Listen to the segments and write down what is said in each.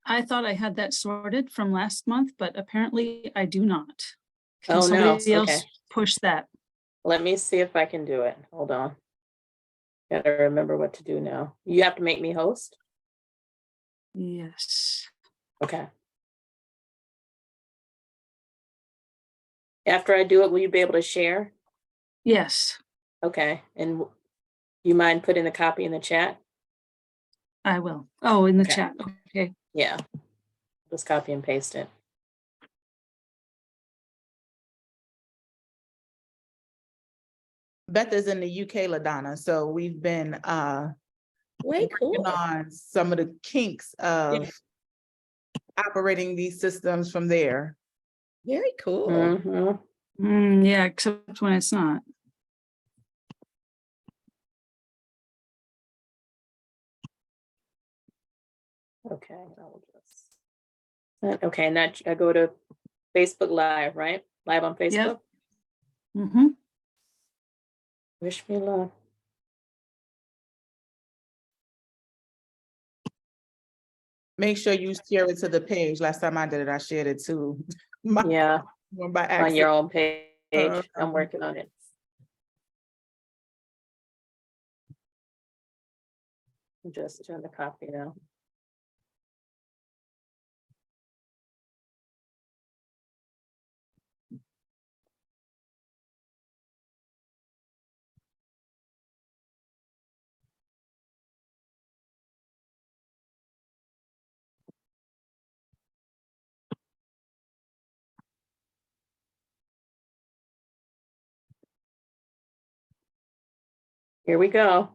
I thought I had that sorted from last month, but apparently I do not. Can Oh, no. somebody else Okay. push that? Let me see if I can do it. Hold on. Gotta remember what to do now. You have to make me host. Yes. Okay. After I do it, will you be able to share? Yes, Okay. And you mind putting the copy in the chat? I will. Oh, in the Okay. chat. Okay. Yeah. Just copy and paste it. Beth is in the UK, LaDonna, so we've been Way cool. working on some of the kinks of operating these systems from there. Very cool. Mm-hmm. Yeah, except when it's not. Okay. Okay, and that I go to Facebook Live, right? Live on Facebook? Mm-hmm. Wish me luck. Make sure you share it to the page. Last time I did it, I shared it too. Yeah, By on your accident. own page. I'm working on it. Just trying to copy now. Here we go.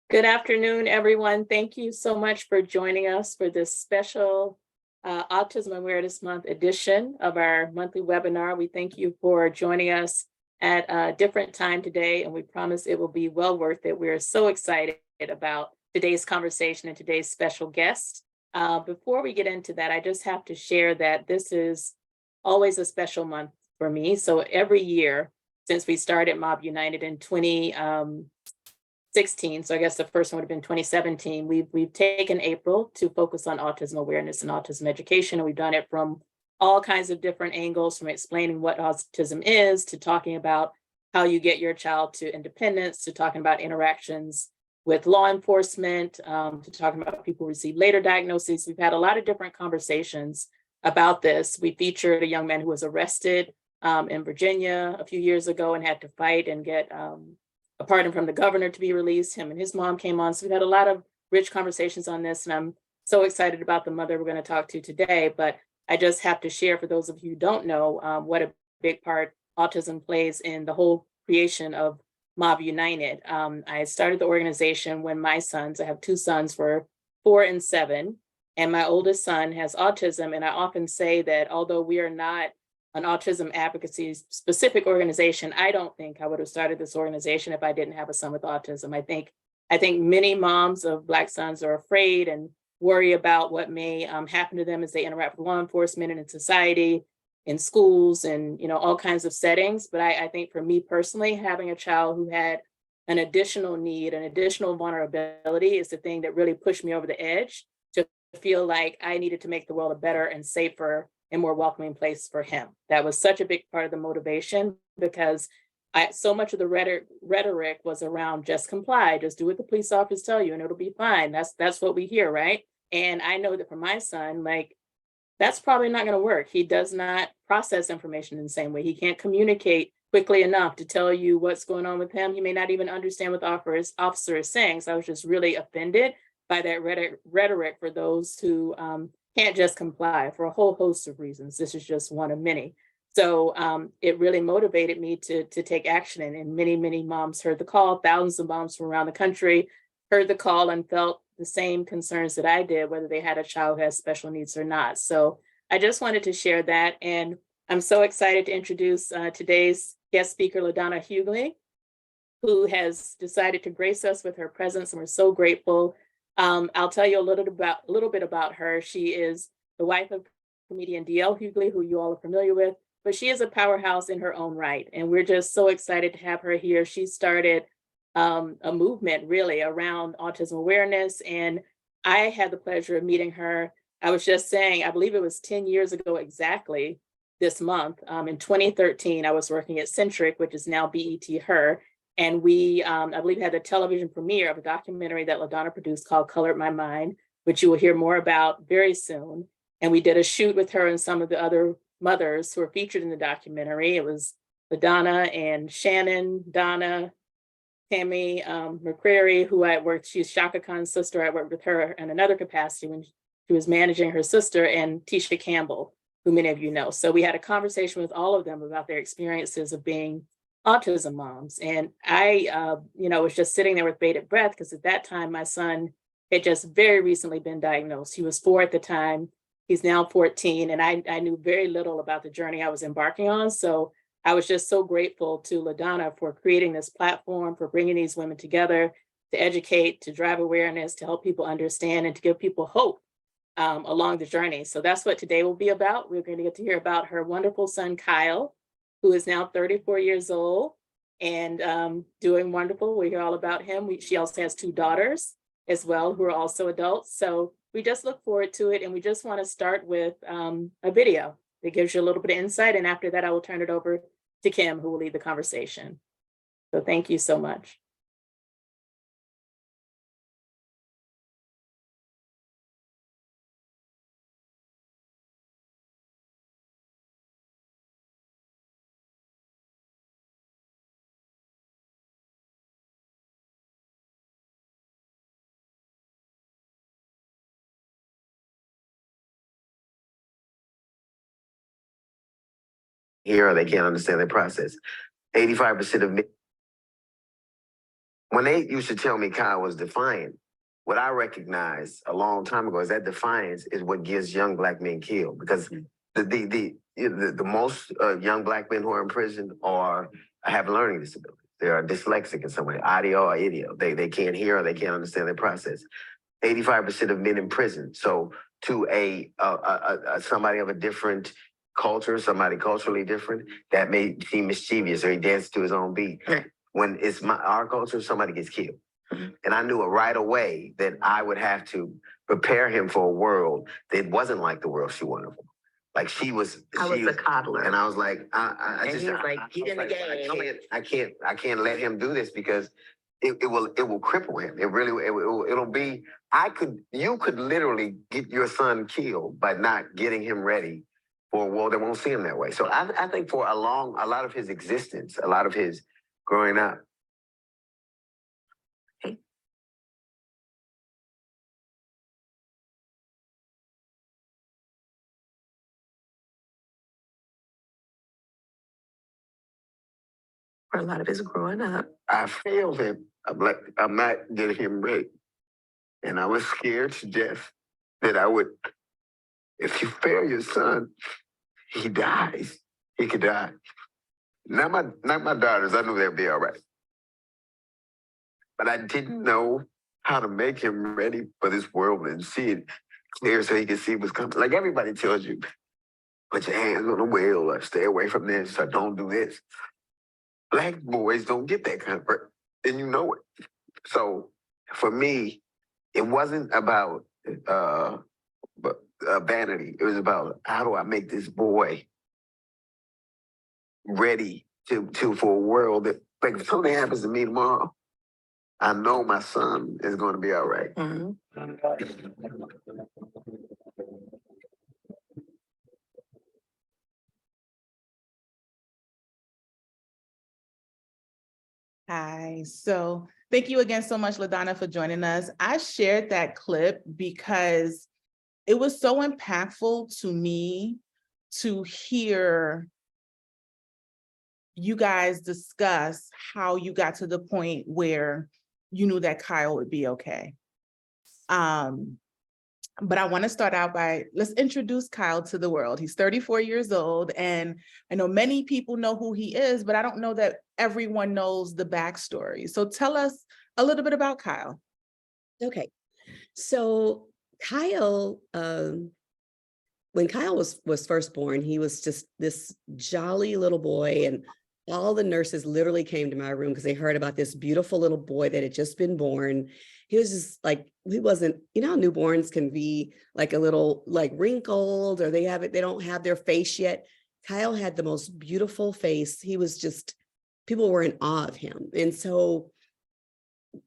Good afternoon, everyone. Thank you so much for joining us for this special Autism Awareness Month edition of our monthly webinar. We thank you for joining us at a different time today, and we promise it will be well worth it. We're so excited about today's conversation and today's special guest. Before we get into that, I just have to share that this is always a special month for me. So every year since we started M.O.B.B. United in 2016, so I guess the first one would have been 2017. We've taken April to focus on autism awareness and autism education, and we've done it from all kinds of different angles, from explaining what autism is to talking about how you get your child to independence, to talking about interactions with law enforcement, to talking about people who receive later diagnoses. We've had a lot of different conversations about this. We featured a young man who was arrested in Virginia a few years ago and had to fight and get a pardon from the governor to be released. Him and his mom came on. So we've had a lot of rich conversations on this, and I'm so excited about the mother we're going to talk to today. But I just have to share, for those of you who don't know, what a big part autism plays in the whole creation of M.O.B.B. United. I started the organization when my sons, I have two sons, were 4 and 7, and my oldest son has autism. And I often say that although we are not an autism advocacy specific organization, I don't think I would have started this organization if I didn't have a son with autism. I think many moms of Black sons are afraid and worry about what may happen to them as they interact with law enforcement and in society, in schools, and all kinds of settings. But I think for me personally, having a child who had an additional need, an additional vulnerability, is the thing that really pushed me over the edge to feel like I needed to make the world a better and safer and more welcoming place for him. That was such a big part of the motivation, because so much of the rhetoric was around just comply, just do what the police officers tell you and it'll be fine. That's what we hear, right? And I know that for my son, like, that's probably not going to work. He does not process information in the same way. He can't communicate quickly enough to tell you what's going on with him. He may not even understand what the officer is saying. So I was just really offended by that rhetoric for those who can't just comply for a whole host of reasons. This is just one of many. So it really motivated me to take action. And many moms heard the call. Thousands of moms from around the country heard the call and felt the same concerns that I did, whether they had a child who has special needs or not. So I just wanted to share that. And I'm so excited to introduce today's guest speaker, LaDonna Hughley, who has decided to grace us with her presence, and we're so grateful. I'll tell you a little bit about her. She is the wife of comedian D.L. Hughley, who you all are familiar with, but she is a powerhouse in her own right, and we're just so excited to have her here. She started a movement really around autism awareness, and I had the pleasure of meeting her. I was just saying, I believe it was 10 years ago exactly this month. In 2013, I was working at Centric, which is now BET Her, and we, I believe, had the television premiere of a documentary that LaDonna produced called Colored My Mind, which you will hear more about very soon. And we did a shoot with her and some of the other mothers who were featured in the documentary. It was LaDonna and Shannon, Donna, Tammy McCrary, who I worked, she's Shaka Khan's sister. I worked with her in another capacity when she was managing her sister, and Tisha Campbell, who many of you know. So we had a conversation with all of them about their experiences of being autism moms. And I, was just sitting there with bated breath because at that time, my son had just very recently been diagnosed. He was 4 at the time. He's now 14. And I knew very little about the journey I was embarking on. So I was just so grateful to LaDonna for creating this platform, for bringing these women together to educate, to drive awareness, to help people understand, and to give people hope along the journey. So that's what today will be about. We're going to get to hear about her wonderful son, Kyle, who is now 34 years old and doing wonderful. We hear all about him. She also has 2 daughters as well, who are also adults. So we just look forward to it. And we just want to start with a video that gives you a little bit of insight. And after that, I will turn it over to Kim, who will lead the conversation. So thank you so much. Here, or they can't understand their process. 85% of me, when they used to tell me Kyle was defiant, what I recognized a long time ago is that defiance is what gets young Black men killed, because the most young Black men who are in prison have learning disabilities. They are dyslexic in some way, audio or idio. They can't hear or they can't understand their process. 85% of men in prison. So to somebody of a different culture, somebody culturally different, that may seem mischievous or he dances to his own beat. When it's our culture, somebody gets killed. And I knew right away that I would have to prepare him for a world that wasn't like the world she wanted for. Like I was a coddler. And I was like, I just, he was like, get in the game. I can't let him do this because it will cripple him. It'll be, you could literally get your son killed by not getting him ready for a world that won't see him that way. So I think for a lot of his existence, a lot of his growing up. For a lot of his growing up, I failed him. I'm not getting him ready. And I was scared to death that if you fail your son, he dies. He could die. Not my daughters, I knew they'd be all right. But I didn't know how to make him ready for this world and see it clear so he could see what's coming. Like everybody tells you, put your hands on the wheel or stay away from this or don't do this. Black boys don't get that kind of work, and you know it. So for me, it wasn't about vanity. It was about how do I make this boy ready for a world that, like, if something happens to me tomorrow, I know my son is going to be all right. Mm-hmm. Hi, so thank you again so much, LaDonna, for joining us. I shared that clip because it was so impactful to me to hear you guys discuss how you got to the point where you knew that Kyle would be okay. But I want to start out by, let's introduce Kyle to the world. He's 34 years old, and I know many people know who he is, but I don't know that everyone knows the backstory. So tell us a little bit about Kyle. Okay, so Kyle, when Kyle was first born, he was just this jolly little boy, and all the nurses literally came to my room because they heard about this beautiful little boy that had just been born. He was just like, he wasn't, you know how newborns can be like a little like wrinkled, or they don't have their face yet. Kyle had the most beautiful face. He was just, people were in awe of him. And so,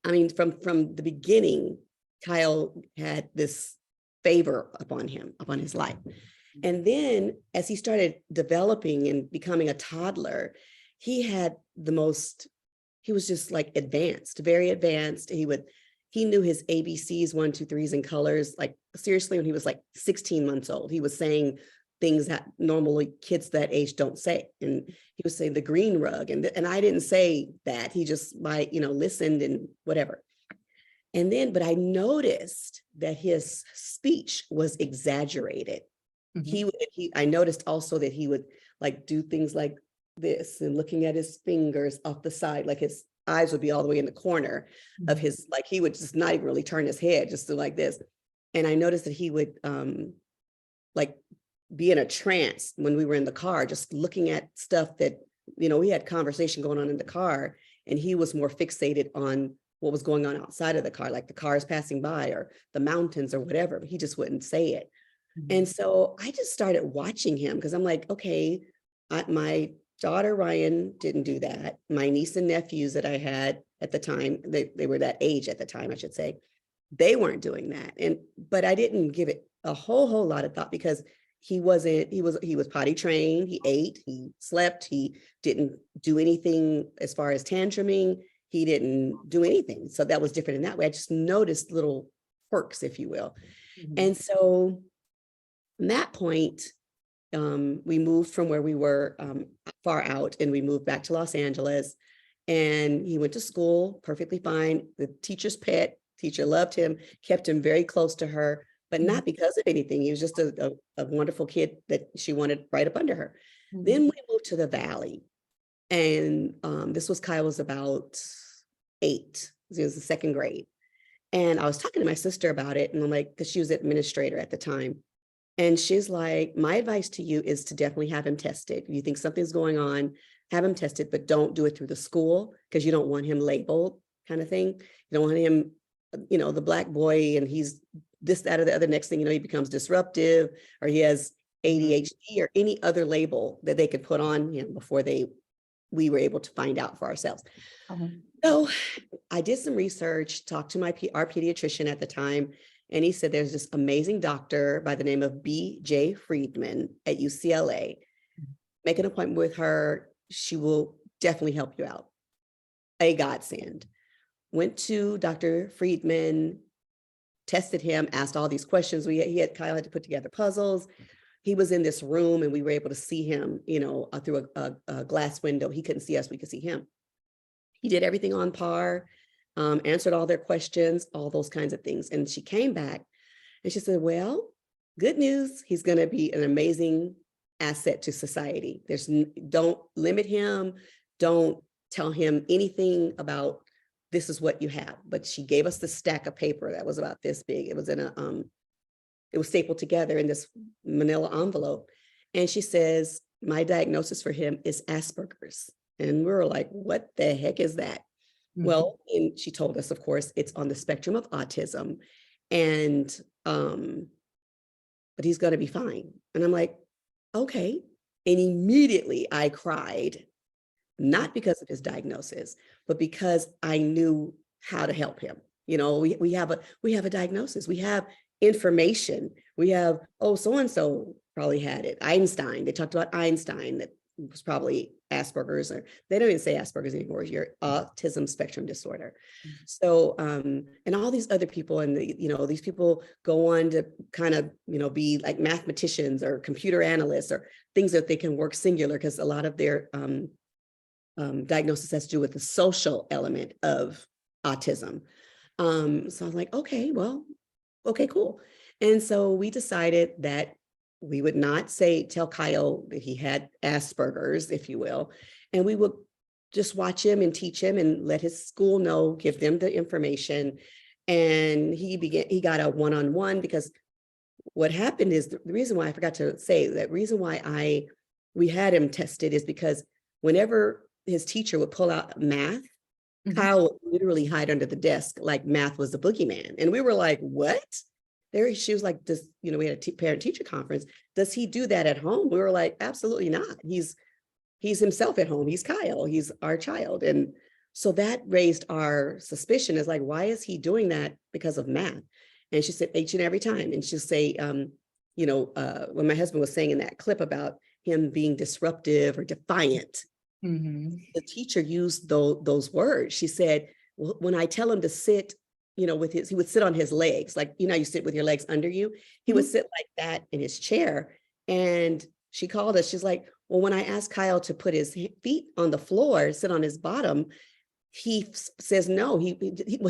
I mean, from the beginning, Kyle had this favor upon him, upon his life. And then as he started developing and becoming a toddler, he had he was just like advanced, very advanced. He knew his ABCs, 1, 2, 3s and colors. Like seriously, when he was like 16 months old, he was saying things that normally kids that age don't say. And he was saying the green rug. And I didn't say that. He just listened and whatever. And then, but I noticed that his speech was exaggerated. Mm-hmm. I noticed also that he would like do things like this and looking at his fingers off the side, like his eyes would be all the way in the corner of his, like he would just not even really turn his head, just do like this. And I noticed that he would like be in a trance when we were in the car, just looking at stuff that, we had conversation going on in the car, and he was more fixated on what was going on outside of the car, like the cars passing by or the mountains or whatever. He just wouldn't say it. And so I just started watching him because I'm like, okay, my daughter Ryan didn't do that. My niece and nephews that I had at the time, they were that age at the time, I should say, they weren't doing that. But I didn't give it a whole lot of thought because he was potty trained, he ate, he slept, he didn't do anything as far as tantruming, he didn't do anything. So that was different in that way. I just noticed little quirks, if you will. And so from that point, we moved from where we were far out, and we moved back to Los Angeles, and he went to school perfectly fine. The teacher's pet, teacher loved him, kept him very close to her, but not because of anything. He was just a wonderful kid that she wanted right up under her. Then we moved to the Valley, and Kyle was about 8. He was in 2nd grade. And I was talking to my sister about it, and I'm like, because she was administrator at the time. And she's like, my advice to you is to definitely have him tested. If you think something's going on, have him tested, but don't do it through the school because you don't want him labeled kind of thing. You don't want him, the black boy, and he's this, that, or the other. Next thing you know, he becomes disruptive, or he has ADHD or any other label that they could put on him before we were able to find out for ourselves. So I did some research, talked to our pediatrician at the time, and he said there's this amazing doctor by the name of B.J. Friedman at UCLA. Make an appointment with her. She will definitely help you out. A godsend. Went to Dr. Friedman, tested him, asked all these questions. Kyle had to put together puzzles. He was in this room, and we were able to see him, through a glass window. He couldn't see us, we could see him. He did everything on par. Answered all their questions, all those kinds of things. And she came back and she said, well, good news. He's going to be an amazing asset to society. Don't limit him. Don't tell him anything about this is what you have. But she gave us the stack of paper that was about this big. It was it was stapled together in this manila envelope. And she says, my diagnosis for him is Asperger's. And we were like, what the heck is that? Well, and she told us, of course, it's on the spectrum of autism, and but he's going to be fine. And I'm like, okay. And immediately I cried, not because of his diagnosis, but because I knew how to help him. We have a diagnosis. We have information. We have, so-and-so probably had it. Einstein, they talked about Einstein, that was probably Asperger's, or they don't even say Asperger's anymore, your autism spectrum disorder. So, and all these other people, and these people go on to kind of, be like mathematicians or computer analysts or things that they can work singular, because a lot of their diagnosis has to do with the social element of autism. So I was like, okay, cool. And so we decided that we would not tell Kyle that he had Asperger's, if you will, and we would just watch him and teach him and let his school know, give them the information. And he got a one-on-one, because what happened is, the reason why I forgot to say that reason why we had him tested is because whenever his teacher would pull out math, Kyle would literally hide under the desk like math was the boogeyman. And we were like, what? She was like, does, we had a parent teacher conference. Does he do that at home? We were like, absolutely not. He's himself at home. He's Kyle. He's our child. And so that raised our suspicion, is like, why is he doing that because of math? And she said, each and every time. And she'll say, when my husband was saying in that clip about him being disruptive or defiant, the teacher used those words. She said, well, when I tell him to sit, he would sit on his legs, like, you sit with your legs under you. He would sit like that in his chair. And she called us. She's like, well, when I asked Kyle to put his feet on the floor, sit on his bottom, he says no. He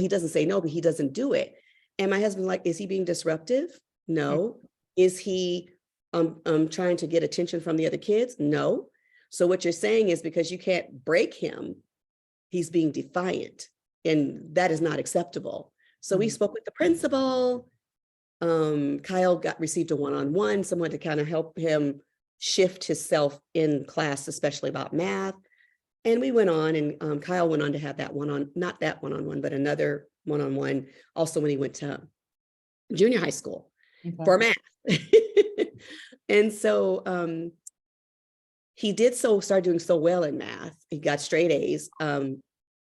doesn't say no, but he doesn't do it. And my husband's like, is he being disruptive? No. Is he trying to get attention from the other kids? No. So what you're saying is, because you can't break him, he's being defiant, and that is not acceptable. So we spoke with the principal. Kyle received a one-on-one, someone to kind of help him shift himself in class, especially about math. And we went on, and Kyle went on to have not that one-on-one, but another one-on-one also when he went to junior high school for math. And so he started doing so well in math. He got straight A's.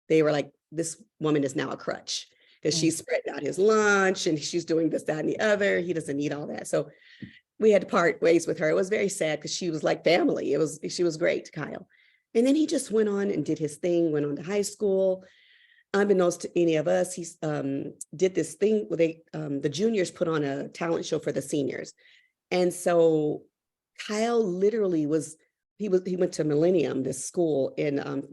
They were like, this woman is now a crutch, because she's spreading out his lunch and she's doing this, that, and the other. He doesn't need all that. So we had to part ways with her. It was very sad, because she was like family. She was great, Kyle. And then he just went on and did his thing, went on to high school. Unbeknownst to any of us, he did this thing where the juniors put on a talent show for the seniors. And so Kyle literally he went to Millennium, this school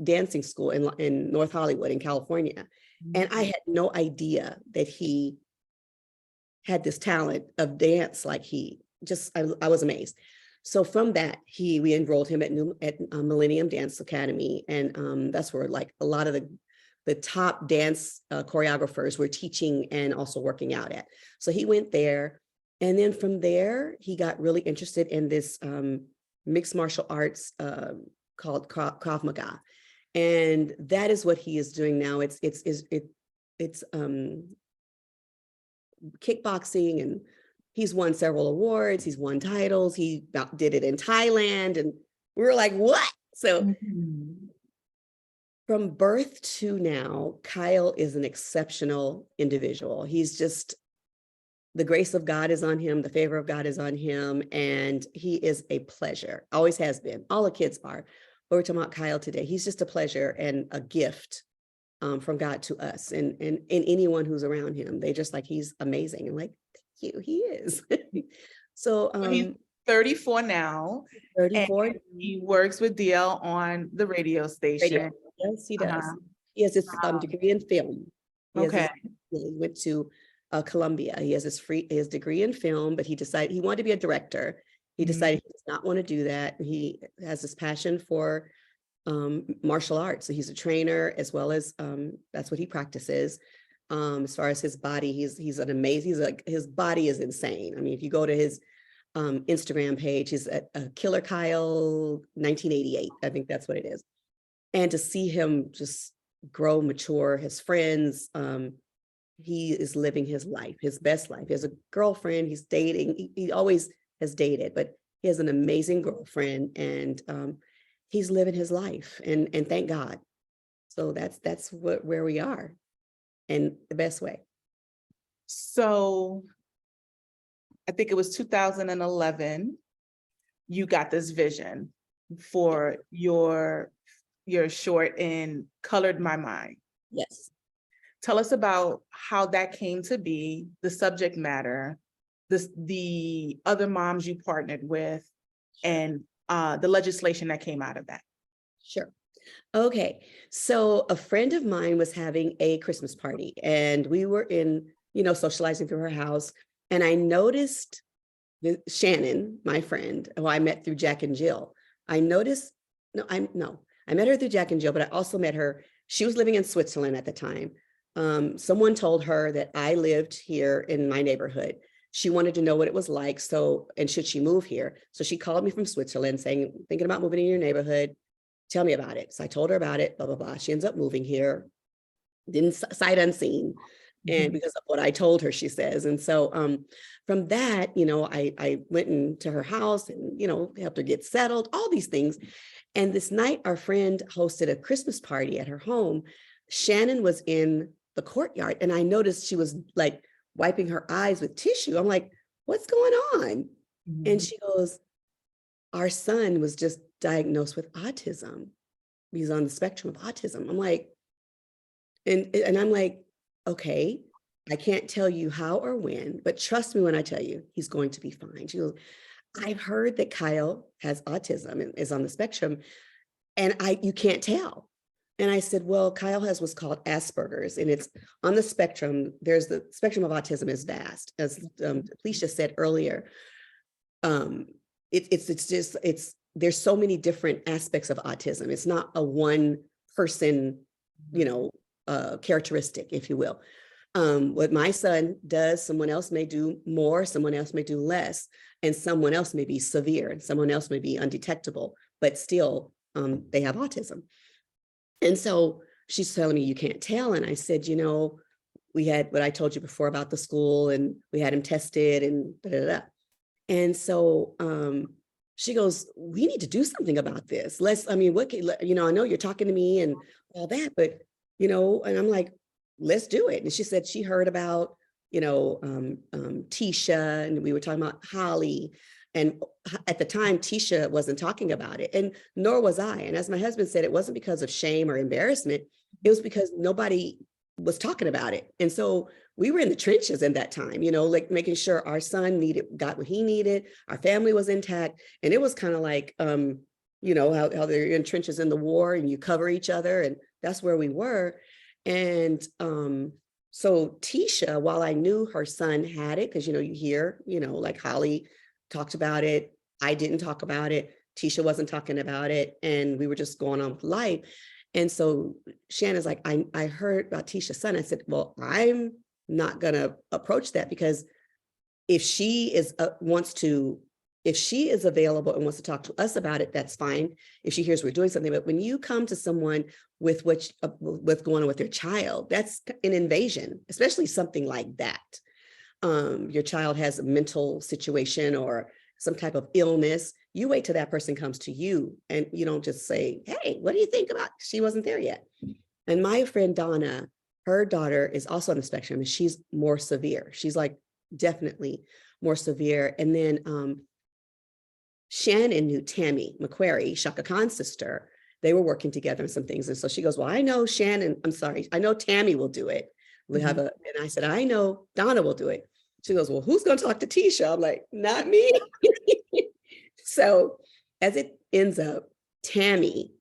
dancing school in North Hollywood in California. And I had no idea that he had this talent of dance. Like I was amazed. So from that, we enrolled him at Millennium Dance Academy. And that's where like a lot of the top dance choreographers were teaching and also working out at. So he went there. And then from there, he got really interested in this mixed martial arts called Krav Maga. And that is what he is doing now. It's kickboxing, and he's won several awards. He's won titles. He did it in Thailand, and we were like, what? So from birth to now, Kyle is an exceptional individual. He's just, the grace of God is on him. The favor of God is on him. And he is a pleasure. Always has been. All the kids are. But we're talking about Kyle today. He's just a pleasure and a gift from God to us and anyone who's around him. They just like, he's amazing. And like, thank you, he is. So he's 34 now. 34. And he works with DL on the radio station. Yes, he does. He has his degree in film. He went to Columbia. He has his degree in film, but he decided he wanted to be a director. He decided he does not want to do that. He has this passion for martial arts. So he's a trainer, as well as that's what he practices. As far as his body, he's an amazing, his body is insane. I mean, if you go to his Instagram page, he's a Killer Kyle 1988. I think that's what it is. And to see him just grow, mature, his friends, he is living his life, his best life. He has a girlfriend, he's dating, he always has dated, but he has an amazing girlfriend, and he's living his life, and thank God. So that's where we are, and the best way. So I think it was 2011, you got this vision for your short in Colored My Mind. Yes. Tell us about how that came to be, the subject matter, the other moms you partnered with, and the legislation that came out of that. Sure. Okay. So a friend of mine was having a Christmas party, and we were socializing through her house. And I noticed Shannon, my friend, who I met through Jack and Jill. I noticed, I met her through Jack and Jill, but I also met her. She was living in Switzerland at the time. Someone told her that I lived here in my neighborhood. She wanted to know what it was like. So, and should she move here? So she called me from Switzerland saying, thinking about moving in your neighborhood. Tell me about it. So I told her about it, blah, blah, blah. She ends up moving here, didn't sight unseen. And because of what I told her, she says. And so from that, you know, I went into her house and, you know, helped her get settled, all these things. And this night, our friend hosted a Christmas party at her home. Shannon was in the courtyard and I noticed she was like wiping her eyes with tissue. I'm like, what's going on? And she goes, our son was just diagnosed with autism. He's on the spectrum of autism. I'm like, and I'm like, okay, I can't tell you how or when, but trust me when I tell you, he's going to be fine. She goes, I've heard that Kyle has autism and is on the spectrum, and you can't tell. And I said, well, Kyle has what's called Asperger's, and it's on the spectrum. There's the spectrum of autism is vast, as Alicia said earlier. There's so many different aspects of autism. It's not a one person, you know, characteristic, if you will. What my son does, someone else may do more, someone else may do less, and someone else may be severe, and someone else may be undetectable, but still they have autism. And so she's telling me, you can't tell. And I said, you know, we had what I told you before about the school, and we had him tested and da, da, da. And so she goes, we need to do something about this. You know, I know you're talking to me and all that, but, you know, and I'm like, let's do it. And she said she heard about, you know, Tisha, and we were talking about Holly. And at the time, Tisha wasn't talking about it, and nor was I. And as my husband said, it wasn't because of shame or embarrassment. It was because nobody was talking about it. And so we were in the trenches in that time, you know, like making sure our son got what he needed. Our family was intact. And it was kind of like, you know, how they're in trenches in the war and you cover each other. And that's where we were. And so Tisha, while I knew her son had it, because, you know, you hear, you know, like Holly talked about it. I didn't talk about it. Tisha wasn't talking about it. And we were just going on with life. And so Shannon's like, I heard about Tisha's son. I said, well, I'm not going to approach that, because if she is if she is available and wants to talk to us about it, that's fine. If she hears we're doing something, but when you come to someone with what's going on with their child, that's an invasion, especially something like that. Your child has a mental situation or some type of illness, you wait till that person comes to you, and you don't just say, hey, what do you think about? She wasn't there yet. And my friend Donna, her daughter is also on the spectrum, and she's more severe. She's like definitely more severe. And then Shannon knew Tammy McQuarrie, Shaka Khan's sister. They were working together on some things. And so she goes, well, I know I know Tammy will do it. And I said, I know Donna will do it. She goes, well, who's going to talk to Tisha? I'm like, not me. So as it ends up, Tammy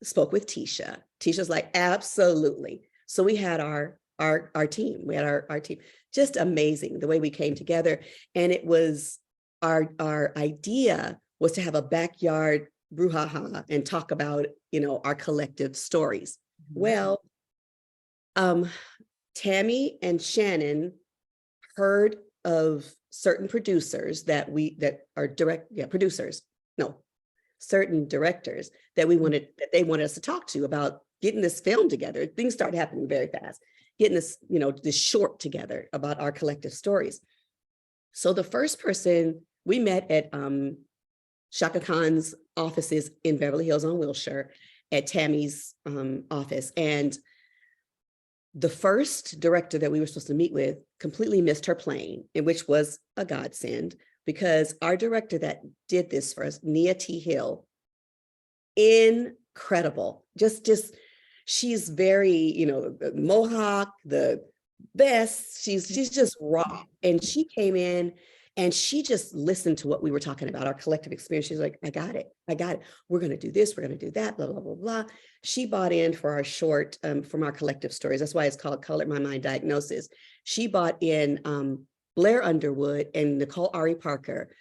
spoke with Tisha. Tisha's like, absolutely. So we had our team. We had our team. Just amazing the way we came together. And it was our idea was to have a backyard brouhaha and talk about, you know, our collective stories. Well, Tammy and Shannon heard of certain producers certain directors that they wanted us to talk to about getting this film together. Things started happening very fast, getting this, you know, this short together about our collective stories. So the first person we met at Shaka Khan's offices in Beverly Hills on Wilshire at Tammy's office. And the first director that we were supposed to meet with completely missed her plane, which was a godsend, because our director that did this for us, Nia T. Hill, incredible. Just she's very, you know, Mohawk, the best. She's just raw. And she came in and she just listened to what we were talking about, our collective experience. She's like, I got it. We're going to do this. We're going to do that, blah, blah, blah, blah. She bought in for our short from our collective stories. That's why it's called Colored My Mind Diagnosis. She bought in Blair Underwood and Nicole Ari Parker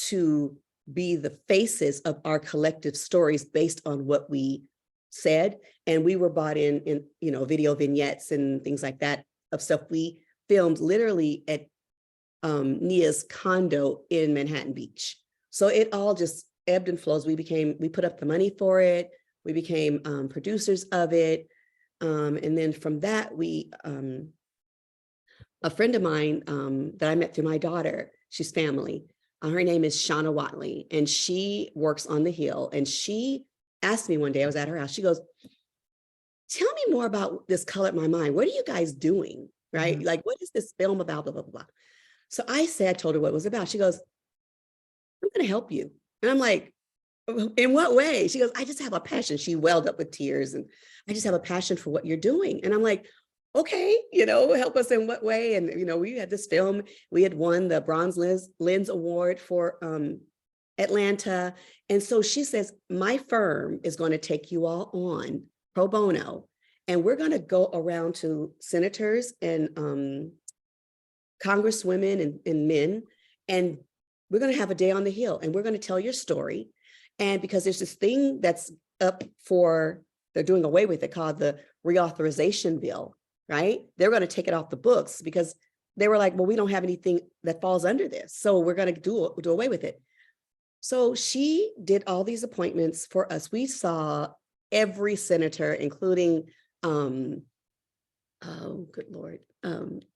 to be the faces of our collective stories based on what we said. And we were brought in, you know, video vignettes and things like that of stuff we filmed literally at Nia's condo in Manhattan Beach. So it all just ebbed and flows. We put up the money for it. We became producers of it. And then from that, a friend of mine that I met through my daughter, she's family, her name is Shauna Watley, and she works on the Hill. And she asked me one day, I was at her house, she goes, tell me more about this Color My Mind. What are you guys doing, right? Like, what is this film about, blah, blah, blah, blah. So I told her what it was about. She goes, I'm gonna help you. And I'm like, in what way? She goes, I just have a passion. She welled up with tears, and I just have a passion for what you're doing. And I'm like, okay, you know, help us in what way? And, you know, we had this film, we had won the Bronze Lens Award for Atlanta. And so she says, my firm is going to take you all on pro bono, and we're going to go around to senators and congresswomen and men, and we're going to have a day on the Hill, and we're going to tell your story. And because there's this thing that's up for, they're doing away with it, called the reauthorization bill, right? They're going to take it off the books because they were like, well, we don't have anything that falls under this, so we're going to do away with it. So she did all these appointments for us. We saw every senator, including, oh, good Lord,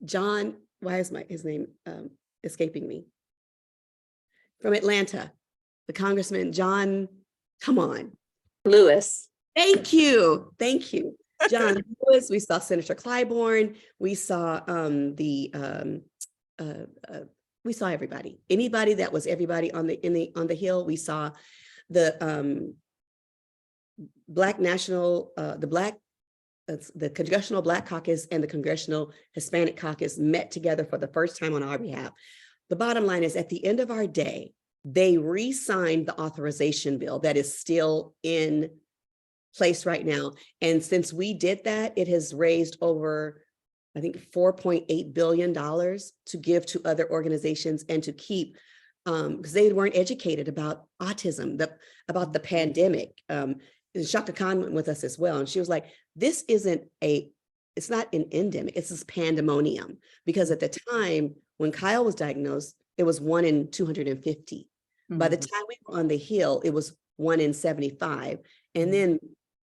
John, why is his name escaping me? From Atlanta, the Congressman John, come on. Lewis. Thank you. Thank you. John Lewis, we saw Senator Clyburn, we saw we saw everybody, anybody that was everybody on the Hill. We saw the Black National, the Congressional Black Caucus and the Congressional Hispanic Caucus met together for the first time on our behalf. The bottom line is, at the end of our day, they re-signed the authorization bill that is still in place right now. And since we did that, it has raised over, I think, $4.8 billion to give to other organizations and to keep, because they weren't educated about autism, about the pandemic. Shaka Khan went with us as well. And she was like, this isn't it's not an endemic, it's this pandemonium. Because at the time when Kyle was diagnosed, it was 1 in 250. By the time we were on the Hill, it was 1 in 75. And then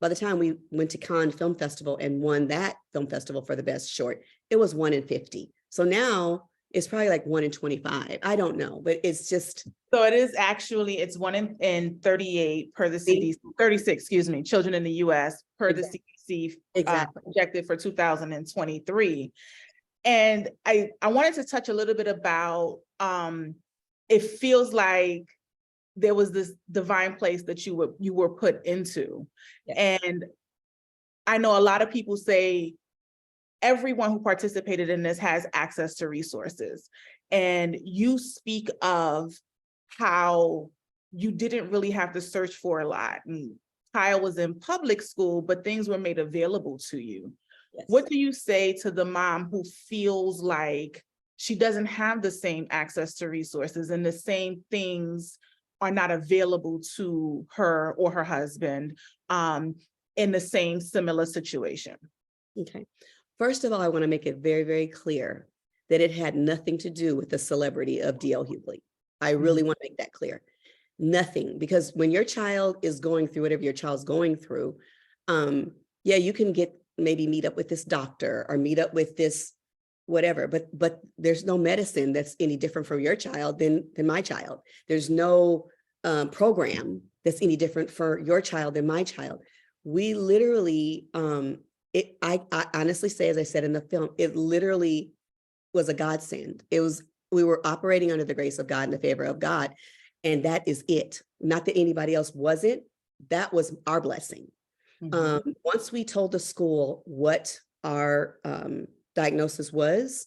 by the time we went to Cannes Film Festival and won that film festival for the best short, it was 1 in 50. So now it's probably like 1 in 25. I don't know, but it's just. So it is actually, it's 1 in 38 per the CDC, 36, excuse me, children in the US per the CDC projected for 2023. And I wanted to touch a little bit about, it feels like there was this divine place that you were put into. Yes. And I know a lot of people say everyone who participated in this has access to resources. And you speak of how you didn't really have to search for a lot. And Kyle was in public school, but things were made available to you. Yes. What do you say to the mom who feels like she doesn't have the same access to resources and the same things are not available to her or her husband in the same similar situation? Okay. First of all, I want to make it very, very clear that it had nothing to do with the celebrity of D.L. Hughley. I really want to make that clear. Nothing, because when your child is going through whatever your child's going through, yeah, you can maybe meet up with this doctor or meet up with this whatever, but there's no medicine that's any different for your child than my child. There's no program that's any different for your child than my child. We literally, I honestly say, as I said in the film, it literally was a godsend. We were operating under the grace of God and the favor of God. And that is it. Not that anybody else wasn't, that was our blessing. Once we told the school what our diagnosis was,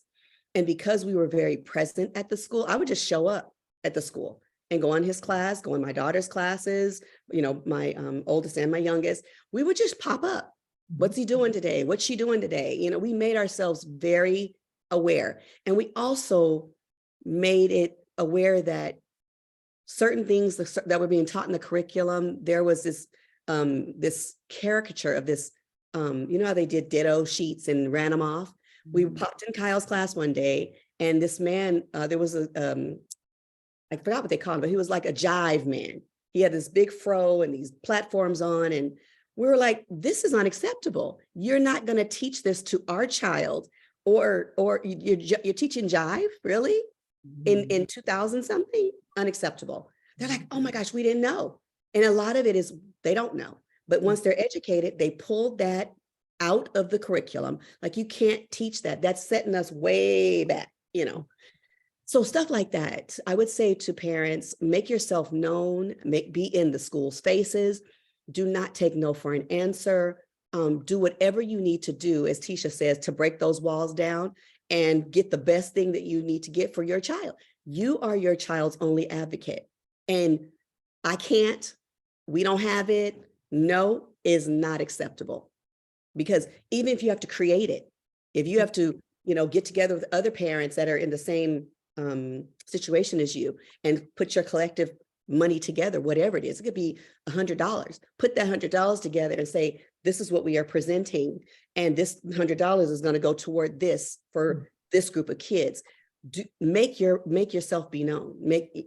and because we were very present at the school, I would just show up at the school and go on his class, go on my daughter's classes, you know, my oldest and my youngest. We would just pop up. What's he doing today? What's she doing today? You know, we made ourselves very aware. And we also made it aware that certain things that were being taught in the curriculum, there was this this caricature of this, you know how they did ditto sheets and ran them off? We popped in Kyle's class one day, and this man, there was a, I forgot what they called him, but he was like a jive man. He had this big fro and these platforms on, and we were like, this is unacceptable. You're not going to teach this to our child, or you're teaching jive, really? In 2000 something? Unacceptable. They're like, oh my gosh, we didn't know. And a lot of it is they don't know. But once they're educated, they pulled that out of the curriculum. Like, you can't teach that. That's setting us way back, you know. So stuff like that, I would say to parents, make yourself known, be in the school spaces. Do not take no for an answer. Do whatever you need to do, as Tisha says, to break those walls down and get the best thing that you need to get for your child. You are your child's only advocate. And I can't, we don't have it, no is not acceptable. Because even if you have to create it, if you have to, you know, get together with other parents that are in the same situation as you and put your collective money together, whatever it is, it could be $100. Put that $100 together and say, this is what we are presenting, and this $100 is going to go toward this for this group of kids. Make yourself be known.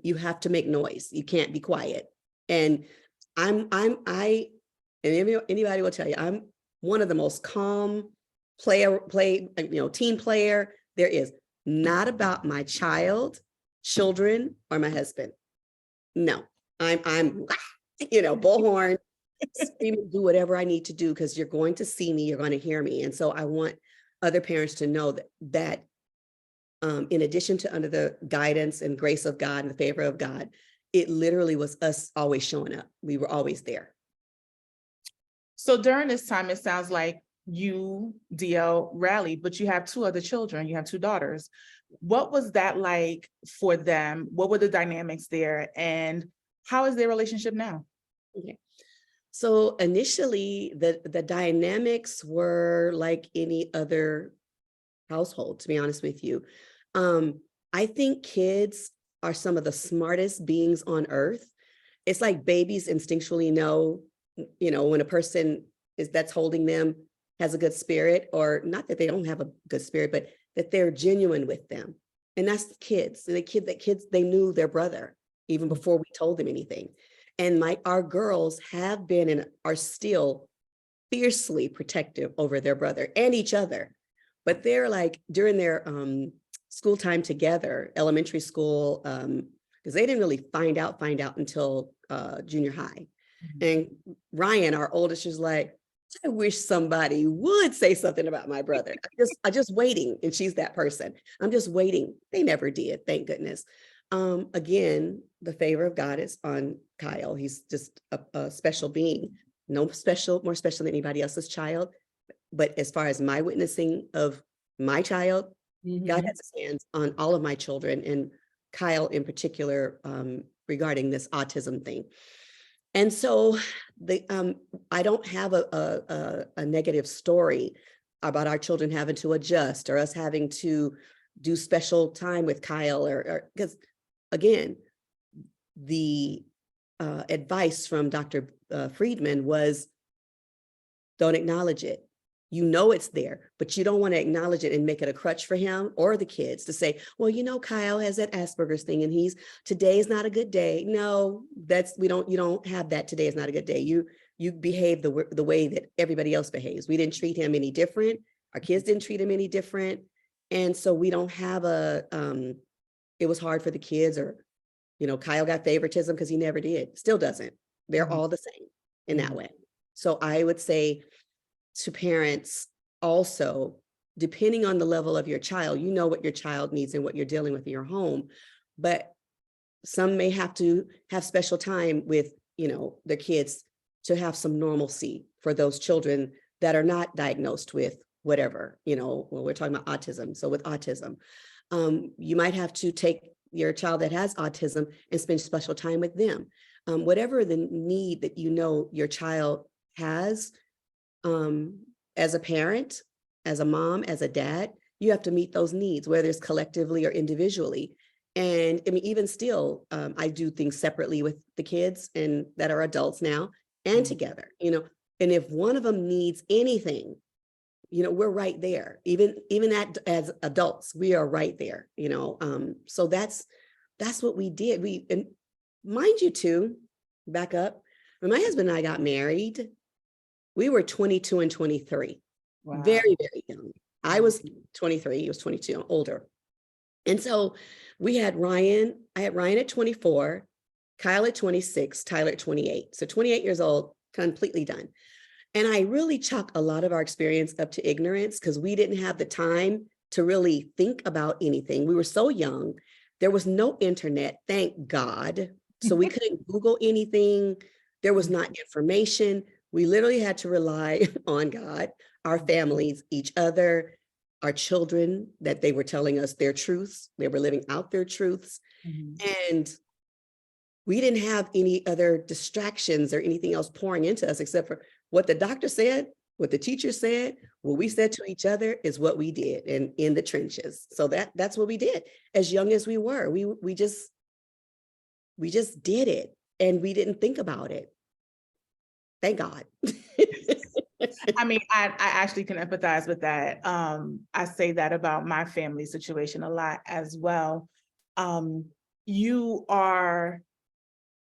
You have to make noise. You can't be quiet. And anybody will tell you, I'm one of the most calm team player there is. Not about my children, or my husband. No, I'm bullhorn, screaming, do whatever I need to do, because you're going to see me, you're going to hear me. And so I want other parents to know that in addition to under the guidance and grace of God and the favor of God, it literally was us always showing up. We were always there. So during this time, it sounds like you, DL, rallied, but you have two other children, you have two daughters. What was that like for them? What were the dynamics there? And how is their relationship now? Okay. So initially, the dynamics were like any other household, to be honest with you. I think kids are some of the smartest beings on earth. It's like babies instinctually know, when a person that's holding them has a good spirit, or not that they don't have a good spirit, but that they're genuine with them. And that's the kids. They knew their brother even before we told them anything. And our girls have been and are still fiercely protective over their brother and each other. But they're like, during their school time together, elementary school, because they didn't really find out until junior high. And Ryan, our oldest, is like, I wish somebody would say something about my brother. I'm just waiting. And she's that person. I'm just waiting. They never did, thank goodness. Again, the favor of God is on Kyle. He's just a special being, more special than anybody else's child. But as far as my witnessing of my child, God has his hands on all of my children, and Kyle in particular, regarding this autism thing. And so I don't have a negative story about our children having to adjust or us having to do special time with Kyle, or because again, the advice from Dr. Friedman was, don't acknowledge it. You know it's there, but you don't want to acknowledge it and make it a crutch for him or the kids to say, well, Kyle has that Asperger's thing and today is not a good day. No, you don't have that. Today is not a good day. You behave the way that everybody else behaves. We didn't treat him any different. Our kids didn't treat him any different. And so we don't have it was hard for the kids, or, Kyle got favoritism because he never did, still doesn't. They're all the same in that way. So I would say to parents also, depending on the level of your child, you know what your child needs and what you're dealing with in your home, but some may have to have special time with, their kids to have some normalcy for those children that are not diagnosed with whatever, we're talking about autism. So with autism, you might have to take your child that has autism and spend special time with them. Whatever the need that your child has, as a parent, as a mom, as a dad, you have to meet those needs, whether it's collectively or individually. And I mean, even still, I do things separately with the kids and that are adults now and together, you know, and if one of them needs anything, you know, we're right there. Even as adults, we are right there, you know. So that's what we did. And mind you too, back up, when my husband and I got married, we were 22 and 23. Wow. Very, very young. I was 23, he was 22, older. And so we had Ryan, I had Ryan at 24, Kyle at 26, Tyler at 28. So 28 years old, completely done. And I really chalk a lot of our experience up to ignorance because we didn't have the time to really think about anything. We were so young. There was no internet, thank God. So we couldn't Google anything. There was not information. We literally had to rely on God, our families, each other, our children, that they were telling us their truths. They were living out their truths. And we didn't have any other distractions or anything else pouring into us except for what the doctor said, what the teacher said, what we said to each other is what we did in the trenches. So that's what we did as young as we were. We just did it and we didn't think about it. Thank God. I mean, I actually can empathize with that. I say that about my family situation a lot as well. You are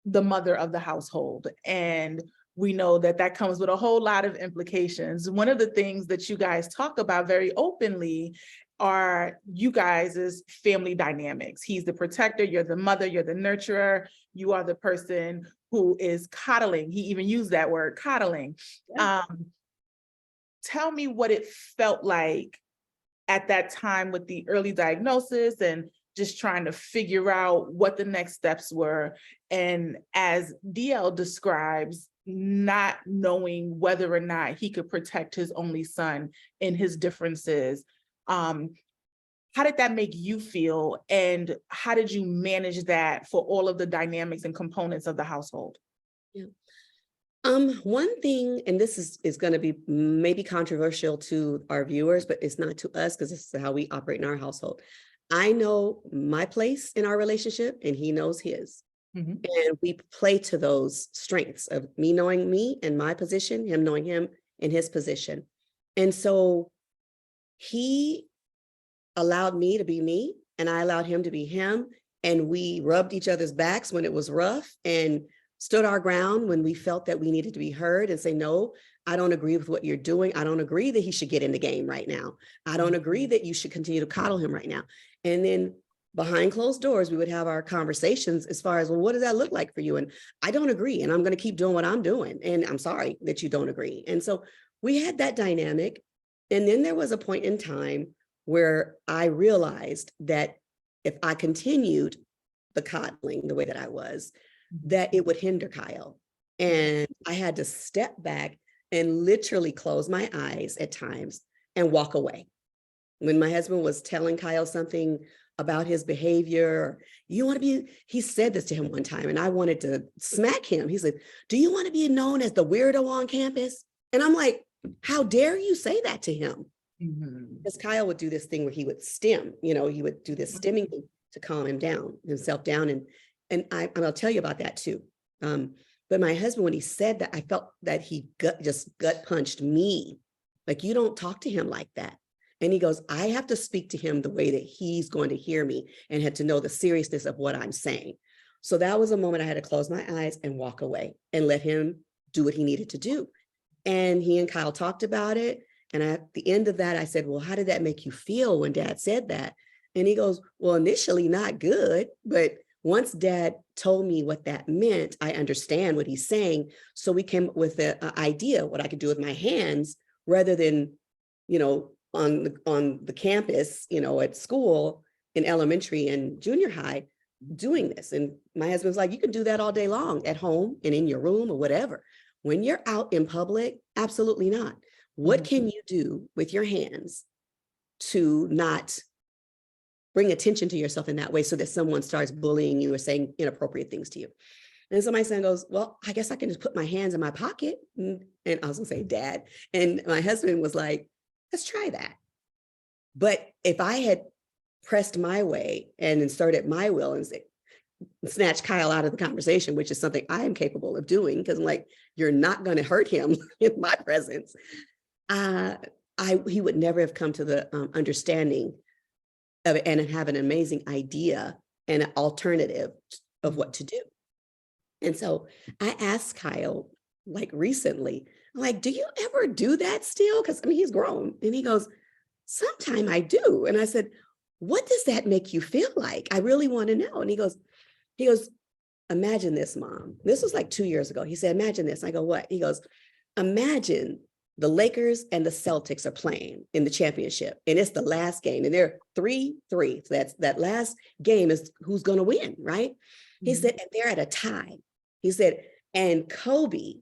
the mother of the household, and we know that that comes with a whole lot of implications. One of the things that you guys talk about very openly are you guys' family dynamics. He's the protector, you're the mother, you're the nurturer, you are the person who is coddling. He even used that word, coddling. Yeah. Tell me what it felt like at that time with the early diagnosis and just trying to figure out what the next steps were. And as DL describes, not knowing whether or not he could protect his only son in his differences. How did that make you feel? And how did you manage that for all of the dynamics and components of the household? Yeah. One thing, and this is going to be maybe controversial to our viewers, but it's not to us because this is how we operate in our household. I know my place in our relationship and he knows his. And we play to those strengths of me knowing me and my position, him knowing him and his position. And so he allowed me to be me and I allowed him to be him. And we rubbed each other's backs when it was rough and stood our ground when we felt that we needed to be heard and say, no, I don't agree with what you're doing. I don't agree that he should get in the game right now. I don't agree that you should continue to coddle him right now. And then behind closed doors, we would have our conversations as far as, well, what does that look like for you? And I don't agree. And I'm going to keep doing what I'm doing. And I'm sorry that you don't agree. And so we had that dynamic. And then there was a point in time where I realized that if I continued the coddling the way that I was, that it would hinder Kyle. And I had to step back and literally close my eyes at times and walk away. When my husband was telling Kyle something about his behavior, he said this to him one time and I wanted to smack him. He said, do you want to be known as the weirdo on campus? And I'm like, how dare you say that to him? Because Kyle would do this thing where he would stim, he would do this stimming thing to calm himself down. And I'll tell you about that too. But my husband, when he said that, I felt that he gut punched me. Like, you don't talk to him like that. And he goes, I have to speak to him the way that he's going to hear me and had to know the seriousness of what I'm saying. So that was a moment I had to close my eyes and walk away and let him do what he needed to do. And he and Kyle talked about it. And at the end of that, I said, well, how did that make you feel when Dad said that? And he goes, well, initially not good, but once Dad told me what that meant, I understand what he's saying. So we came up with an idea what I could do with my hands rather than, on the campus, at school in elementary and junior high doing this. And my husband's like, you can do that all day long at home and in your room or whatever. When you're out in public, absolutely not. What can you do with your hands to not bring attention to yourself in that way so that someone starts bullying you or saying inappropriate things to you? And so my son goes, well, I guess I can just put my hands in my pocket. And I was gonna say, Dad. And my husband was like, let's try that. But if I had pressed my way and inserted my will and snatch Kyle out of the conversation, which is something I am capable of doing, because I'm like, you're not going to hurt him in my presence. He would never have come to the understanding of it and have an amazing idea and an alternative of what to do. And so I asked Kyle, like recently, I'm like, do you ever do that still? Because I mean, he's grown. And he goes, sometime I do. And I said, what does that make you feel like? I really want to know. And he goes, imagine this, Mom. This was like 2 years ago. He said, imagine this. I go, what? He goes, imagine the Lakers and the Celtics are playing in the championship, and it's the last game, and they're 3-3. So that last game is who's going to win, right? Mm-hmm. He said, and they're at a tie. He said, and Kobe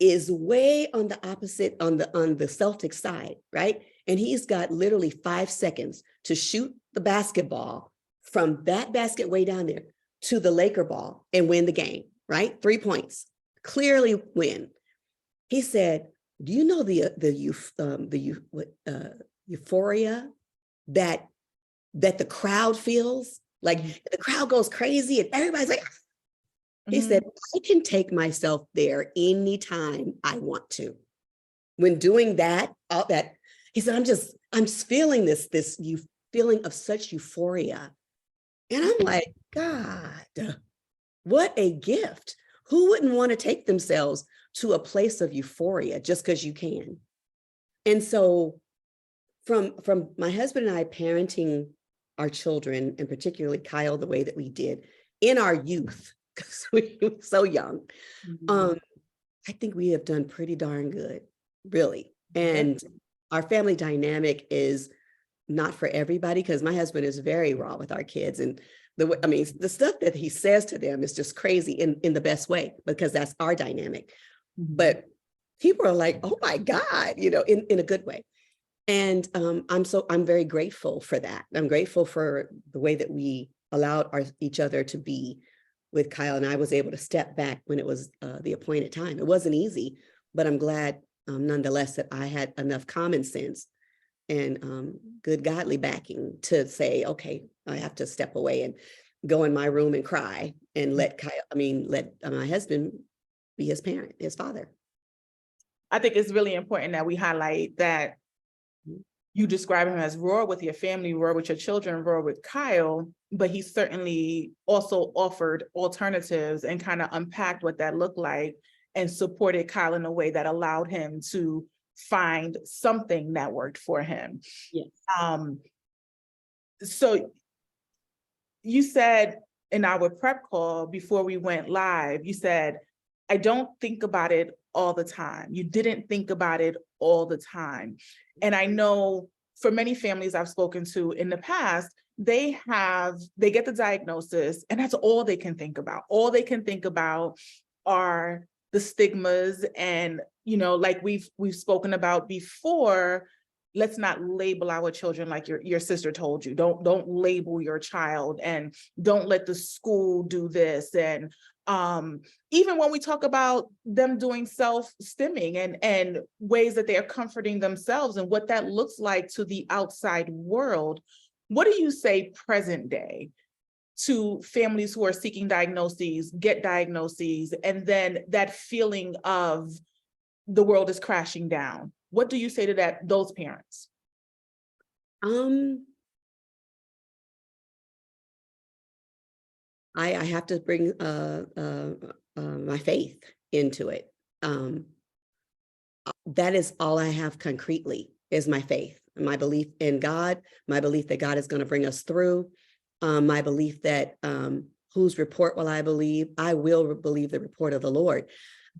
is way on the opposite, on the Celtics side, right? And he's got literally 5 seconds to shoot the basketball from that basket way down there to the Laker ball and win the game, right? 3 points, clearly win. He said, do you know the euphoria that the crowd feels? Like the crowd goes crazy and everybody's like, he said, I can take myself there anytime I want to. When doing that, all that, he said, I'm just feeling this feeling of such euphoria. And I'm like, God, what a gift. Who wouldn't want to take themselves to a place of euphoria just because you can? And so from my husband and I parenting our children, and particularly Kyle, the way that we did in our youth, because we were so young, I think we have done pretty darn good, really. And our family dynamic is not for everybody, because my husband is very raw with our kids. And the stuff that he says to them is just crazy in the best way, because that's our dynamic. But people are like, oh my God, in a good way. And I'm very grateful for that. I'm grateful for the way that we allowed each other to be with Kyle. And I was able to step back when it was the appointed time. It wasn't easy, but I'm glad nonetheless that I had enough common sense and good godly backing to say, okay, I have to step away and go in my room and cry and let my husband be his parent, his father. I think it's really important that we highlight that you describe him as raw with your family, raw with your children, raw with Kyle, but he certainly also offered alternatives and kind of unpacked what that looked like and supported Kyle in a way that allowed him to find something that worked for him. Yes. So you said in our prep call before we went live, you said, I don't think about it all the time. You didn't think about it all the time. And I know for many families I've spoken to in the past, they get the diagnosis and that's all they can think about. All they can think about are the stigmas and, like we've spoken about before, let's not label our children like your sister told you. Don't label your child and don't let the school do this. And even when we talk about them doing self-stimming and ways that they're comforting themselves and what that looks like to the outside world, what do you say present day to families who are seeking diagnoses, get diagnoses, and then that feeling of the world is crashing down? What do you say to those parents? I have to bring my faith into it. That is all I have concretely is my faith, my belief in God, my belief that God is going to bring us through, my belief that whose report will I believe? I will believe the report of the Lord.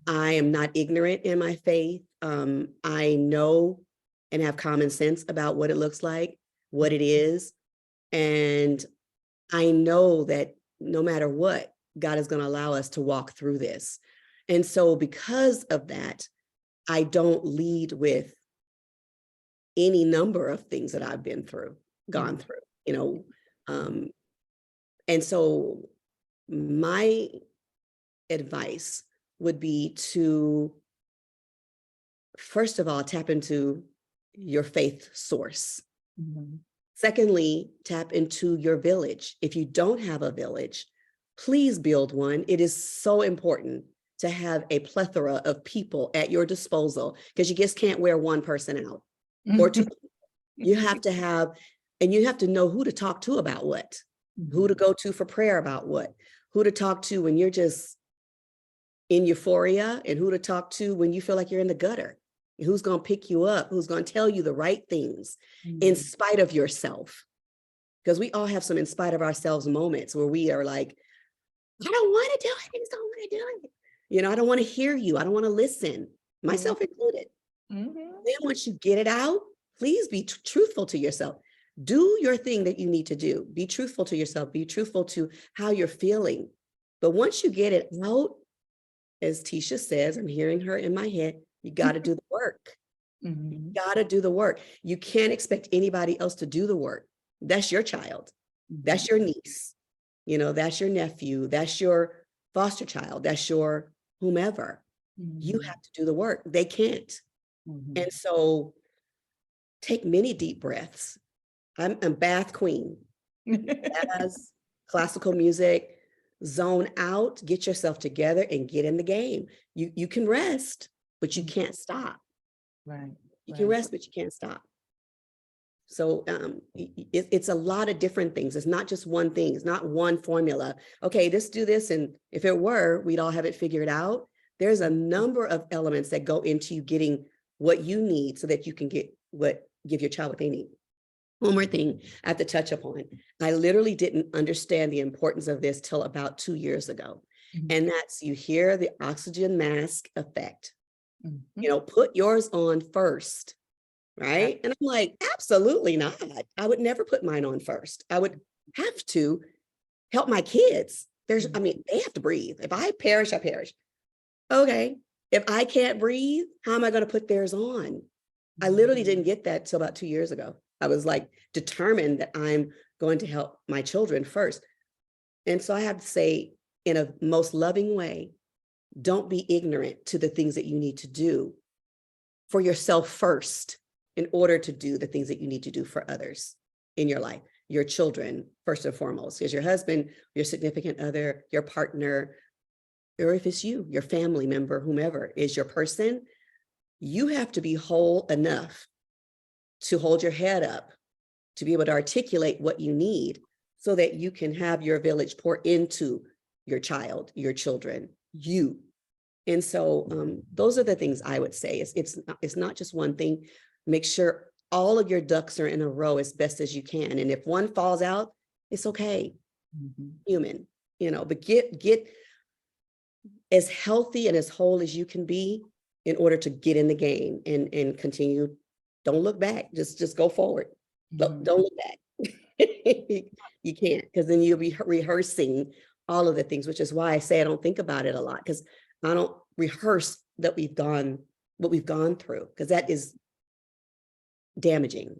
I am not ignorant in my faith. I know and have common sense about what it looks like, what it is. And I know that no matter what, God is going to allow us to walk through this. And so because of that, I don't lead with any number of things that I've gone through, and so my advice would be to, first of all, tap into your faith source. Secondly, tap into your village. If you don't have a village, please build one. It is so important to have a plethora of people at your disposal because you just can't wear one person out or two. You have to have, and you have to know who to talk to about what, who to go to for prayer about what, who to talk to when you're just in euphoria, and who to talk to when you feel like you're in the gutter. Who's going to pick you up, who's going to tell you the right things in spite of yourself. Because we all have some in spite of ourselves moments where we are like, I don't want to do it, I just don't want to do it. You know, I don't want to hear you, I don't want to listen, myself included. Then once you get it out, please be truthful to yourself. Do your thing that you need to do. Be truthful to yourself, be truthful to how you're feeling. But once you get it out, as Tisha says, I'm hearing her in my head, you got to do the work. You got to do the work. You can't expect anybody else to do the work. That's your child. That's your niece. You know, that's your nephew. That's your foster child. That's your whomever. You have to do the work. They can't. And so take many deep breaths. I'm a bath queen. Jazz, classical music, zone out, get yourself together and get in the game. You can rest, but you can't stop. Right. You can rest, but you can't stop. So it's a lot of different things. It's not just one thing. It's not one formula. Okay, let's do this. And if it were, we'd all have it figured out. There's a number of elements that go into you getting what you need so that you can give your child what they need. One more thing I have to touch upon. I literally didn't understand the importance of this till about 2 years ago. And that's, you hear the oxygen mask effect. You know, put yours on first, right? And I'm like, absolutely not. I would never put mine on first. I would have to help my kids. They have to breathe. If I perish, I perish. Okay. If I can't breathe, how am I going to put theirs on? I literally didn't get that till about 2 years ago. I was like determined that I'm going to help my children first. And so I have to say, in a most loving way, don't be ignorant to the things that you need to do for yourself first in order to do the things that you need to do for others in your life, your children, first and foremost, because your husband, your significant other, your partner, or if it's you, your family member, whomever is your person, you have to be whole enough to hold your head up, to be able to articulate what you need so that you can have your village pour into your child, your children, you. And so those are the things I would say. It's not just one thing. Make sure all of your ducks are in a row as best as you can. And if one falls out, it's okay. Human, you know, but get as healthy and as whole as you can be in order to get in the game and continue. Don't look back, just go forward. Don't look back. You can't, because then you'll be rehearsing all of the things, which is why I say I don't think about it a lot, because I don't rehearse that what we've gone through, because that is damaging.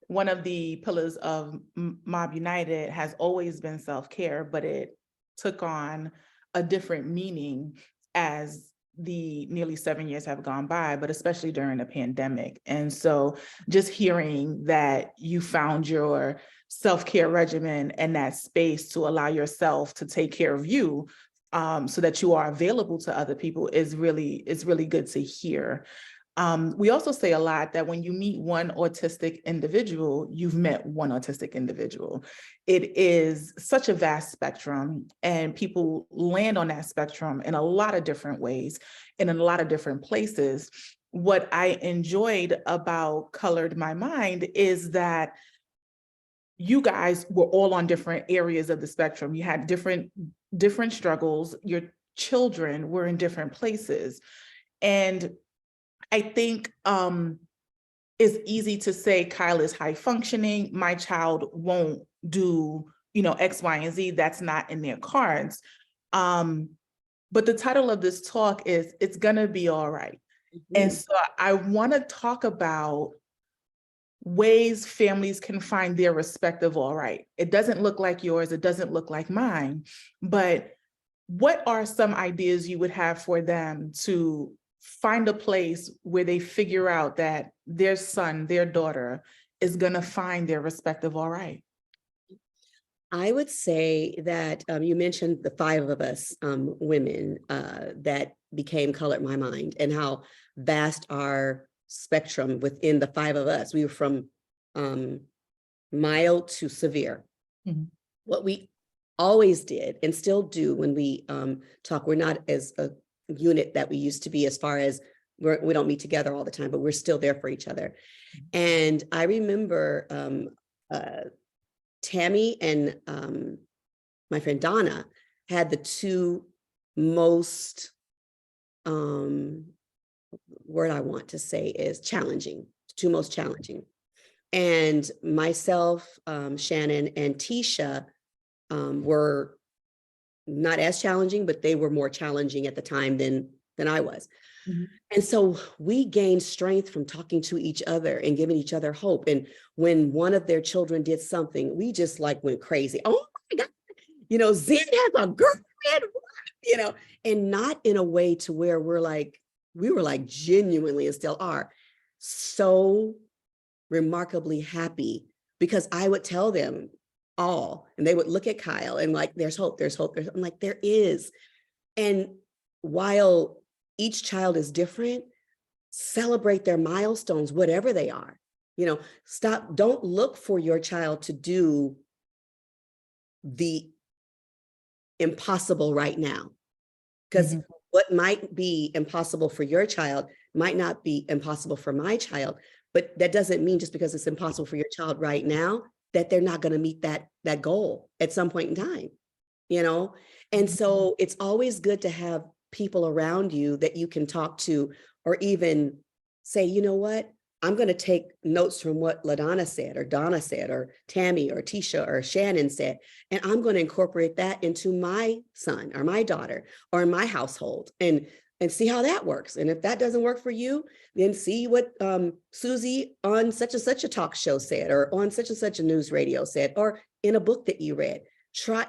One of the pillars of M.O.B.B. United has always been self-care, but it took on a different meaning as the nearly 7 years have gone by, but especially during the pandemic. And so just hearing that you found your self-care regimen and that space to allow yourself to take care of you, so that you are available to other people is really good to hear. We also say a lot that when you meet one autistic individual, you've met one autistic individual. It is such a vast spectrum, and people land on that spectrum in a lot of different ways and in a lot of different places. What I enjoyed about Colored My Mind is that you guys were all on different areas of the spectrum. You had different struggles. Your children were in different places. And I think it's easy to say Kyle is high functioning. My child won't do, X, Y, and Z. That's not in their cards. But the title of this talk is It's Gonna Be All Right. And so I want to talk about ways families can find their respective all right. It doesn't look like yours. It doesn't look like mine. But what are some ideas you would have for them to find a place where they figure out that their son, their daughter is gonna find their respective all right? I would say that you mentioned the five of us women that became Color My Mind, and how vast our spectrum within the five of us. We were from mild to severe. Mhm. What we always did and still do when we talk, we're not as a unit that we used to be, as far as we don't meet together all the time, but we're still there for each other. And I remember Tammy and my friend Donna had the two most, word I want to say is challenging, two most challenging. And myself, Shannon, and Tisha were not as challenging, but they were more challenging at the time than I was. Mhm. And so we gained strength from talking to each other and giving each other hope. And when one of their children did something, we just like went crazy. Oh my God, Zen has a girlfriend, and not in a way to where we were like genuinely, and still are, so remarkably happy, because I would tell them all, and they would look at Kyle and like, there's hope, there's hope. I'm like, there is. And while each child is different, celebrate their milestones, whatever they are. Don't look for your child to do the impossible right now, because what might be impossible for your child might not be impossible for my child. But that doesn't mean just because it's impossible for your child right now that they're not going to meet that goal at some point in time, And so it's always good to have people around you that you can talk to, or even say, you know what, I'm going to take notes from what LaDonna said, or Donna said, or Tammy, or Tisha, or Shannon said, and I'm going to incorporate that into my son or my daughter or in my household, and see how that works. And if that doesn't work for you, then see what Susie on such and such a talk show said, or on such and such a news radio said, or in a book that you read.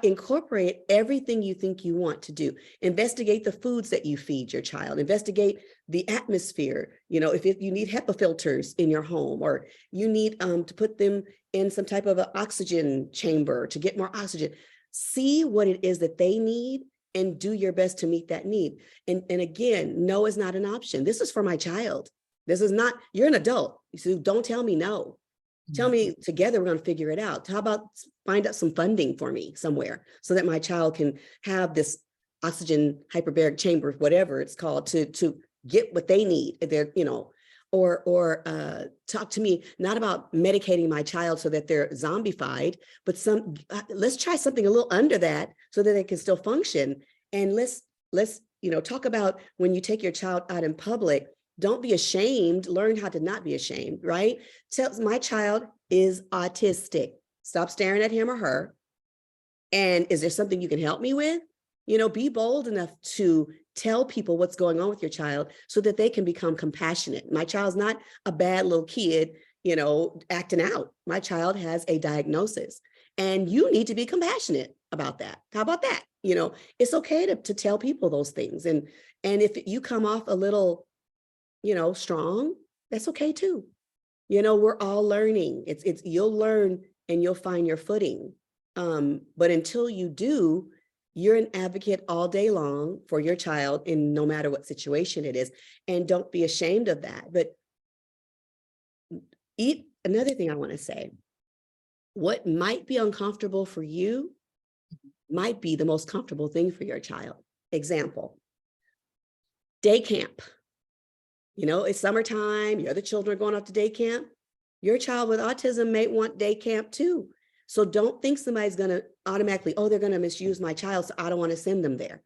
Incorporate everything you think you want to do. Investigate the foods that you feed your child. Investigate the atmosphere. If you need HEPA filters in your home, or you need to put them in some type of an oxygen chamber to get more oxygen. See what it is that they need and do your best to meet that need. And again, no is not an option. This is for my child. This is not, you're an adult, so don't tell me no. Tell me together, we're going to figure it out. How about find out some funding for me somewhere so that my child can have this oxygen hyperbaric chamber, whatever it's called, to get what they need. Or talk to me, not about medicating my child so that they're zombified, but let's try something a little under that so that they can still function. And let's talk about when you take your child out in public. Don't be ashamed. Learn how to not be ashamed, right? My child is autistic. Stop staring at him or her. And is there something you can help me with? Be bold enough to tell people what's going on with your child so that they can become compassionate. My child's not a bad little kid, acting out. My child has a diagnosis, and you need to be compassionate about that. How about that? It's okay to tell people those things. And if you come off a little strong, that's okay too. We're all learning. It's you'll learn and you'll find your footing. But until you do, you're an advocate all day long for your child in no matter what situation it is. And don't be ashamed of that. But another thing I want to say, what might be uncomfortable for you might be the most comfortable thing for your child. Example, day camp. It's summertime, your other children are going off to day camp. Your child with autism may want day camp too. So don't think somebody's going to automatically, they're going to misuse my child, so I don't want to send them there.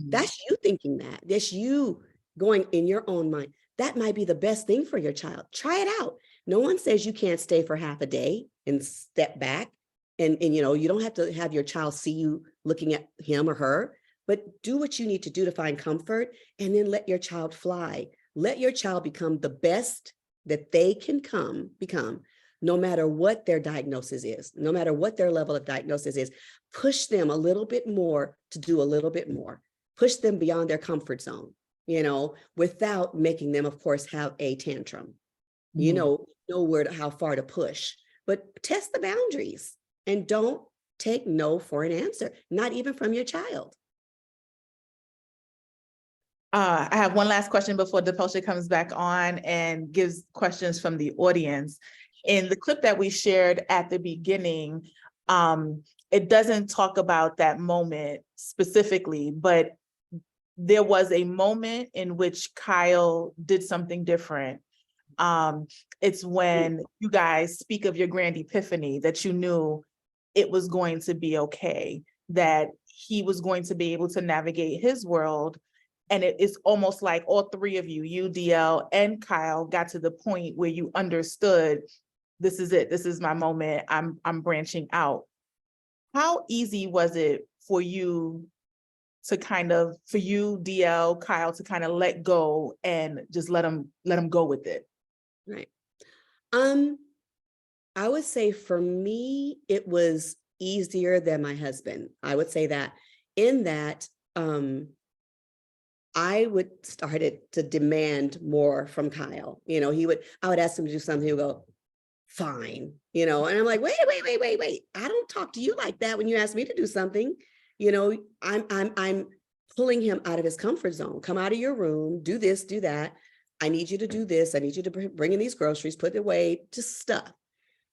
That's you thinking that. That's you going in your own mind. That might be the best thing for your child. Try it out. No one says you can't stay for half a day and step back. And you don't have to have your child see you looking at him or her, but do what you need to do to find comfort, and then let your child fly. Let your child become the best that they can become, no matter what their diagnosis is, no matter what their level of diagnosis is. Push them a little bit more to do a little bit more. Push them beyond their comfort zone, without making them, of course, have a tantrum. You Mhm. know how far to push, but test the boundaries and don't take no for an answer, not even from your child. I have one last question before Dipolsha comes back on and gives questions from the audience. In the clip that we shared at the beginning, it doesn't talk about that moment specifically, but there was a moment in which Kyle did something different. It's when you guys speak of your grand epiphany that you knew it was going to be okay, that he was going to be able to navigate his world. And it is almost like all three of you, DL and Kyle, got to the point where you understood, this is it, this is my moment, I'm branching out. How easy was it for you to for you, DL, Kyle, to kind of let go and just let him go with it? Right. I would say for me, it was easier than my husband. I would say that in that, I would started to demand more from Kyle. I would ask him to do something, he would go, fine, and I'm like, wait. I don't talk to you like that when you ask me to do something. I'm pulling him out of his comfort zone. Come out of your room, do this, do that. I need you to do this. I need you to bring in these groceries, put it away, just stuff.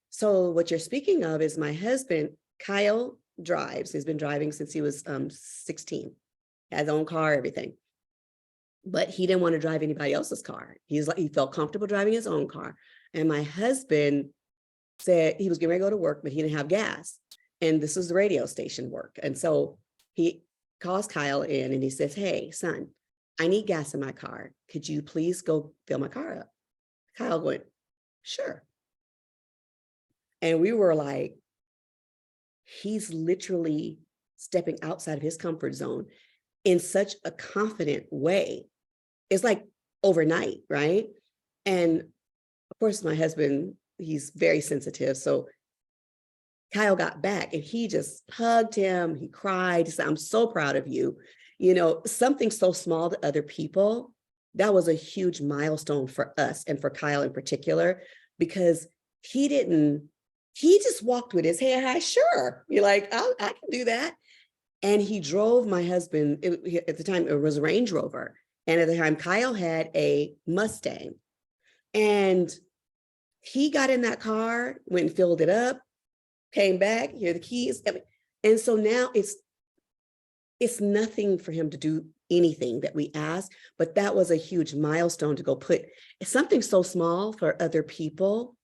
So what you're speaking of is my husband, Kyle drives. He's been driving since he was 16, has his own car, everything. But he didn't want to drive anybody else's car. He felt comfortable driving his own car. And my husband said he was getting ready to go to work, but he didn't have gas. And this was the radio station work. And so he calls Kyle in and he says, hey, son, I need gas in my car. Could you please go fill my car up? Kyle went, sure. And we were like, he's literally stepping outside of his comfort zone in such a confident way. It's like overnight, right? And of course, my husband, he's very sensitive. So Kyle got back and he just hugged him. He cried. He said, I'm so proud of you. Something so small to other people, that was a huge milestone for us and for Kyle in particular, because he just walked with his head high. Sure. You're like, I can do that. And he drove my husband, at the time, it was a Range Rover. And at the time, Kyle had a Mustang. And he got in that car, went and filled it up, came back, here are the keys. And so now it's nothing for him to do anything that we ask, but that was a huge milestone to go put something so small for other people,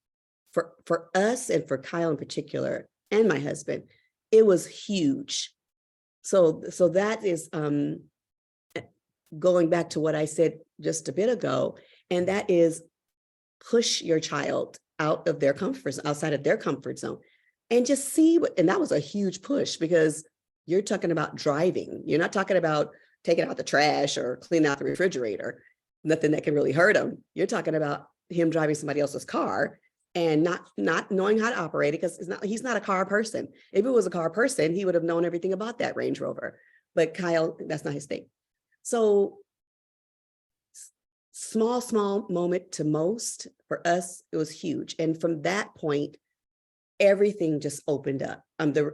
for us and for Kyle in particular, and my husband. It was huge. So that is going back to what I said just a bit ago, and that is push your child out of their outside of their comfort zone, and just see and that was a huge push, because you're talking about driving. You're not talking about taking out the trash or cleaning out the refrigerator, nothing that can really hurt him. You're talking about him driving somebody else's car and not knowing how to operate it, because he's not a car person. If it was a car person, he would have known everything about that Range Rover. But Kyle, that's not his thing. So small moment to most. For us, it was huge. And from that point, everything just opened up.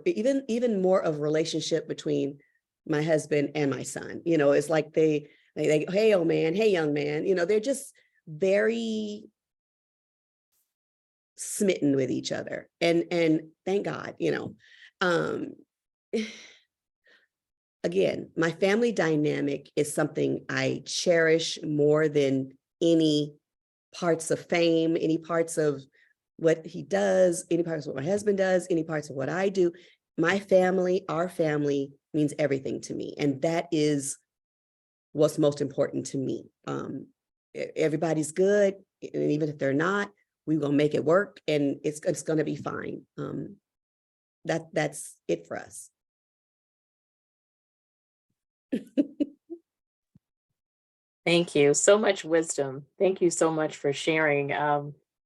Even more of a relationship between my husband and my son. It's like they hey, old man, hey, young man. They're just very smitten with each other, and thank God. Again, my family dynamic is something I cherish more than any parts of fame, any parts of what he does, any parts of what my husband does, any parts of what I do. My family, our family, means everything to me, and that is what's most important to me. Everybody's good, and even if they're not, we will make it work, and it's going to be fine. That's it for us. Thank you. So much wisdom. Thank you so much for sharing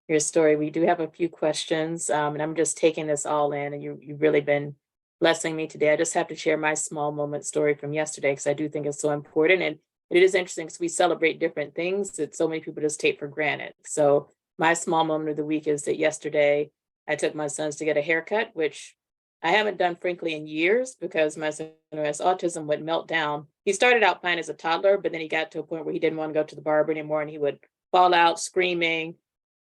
your story. We do have a few questions, and I'm just taking this all in, and you've really been blessing me today. I just have to share my small moment story from yesterday, because I do think it's so important. And it is interesting because we celebrate different things that so many people just take for granted. So my small moment of the week is that yesterday I took my sons to get a haircut, which I haven't done frankly in years because my son who has autism would melt down. He started out fine as a toddler, but then he got to a point where he didn't want to go to the barber anymore and he would fall out screaming.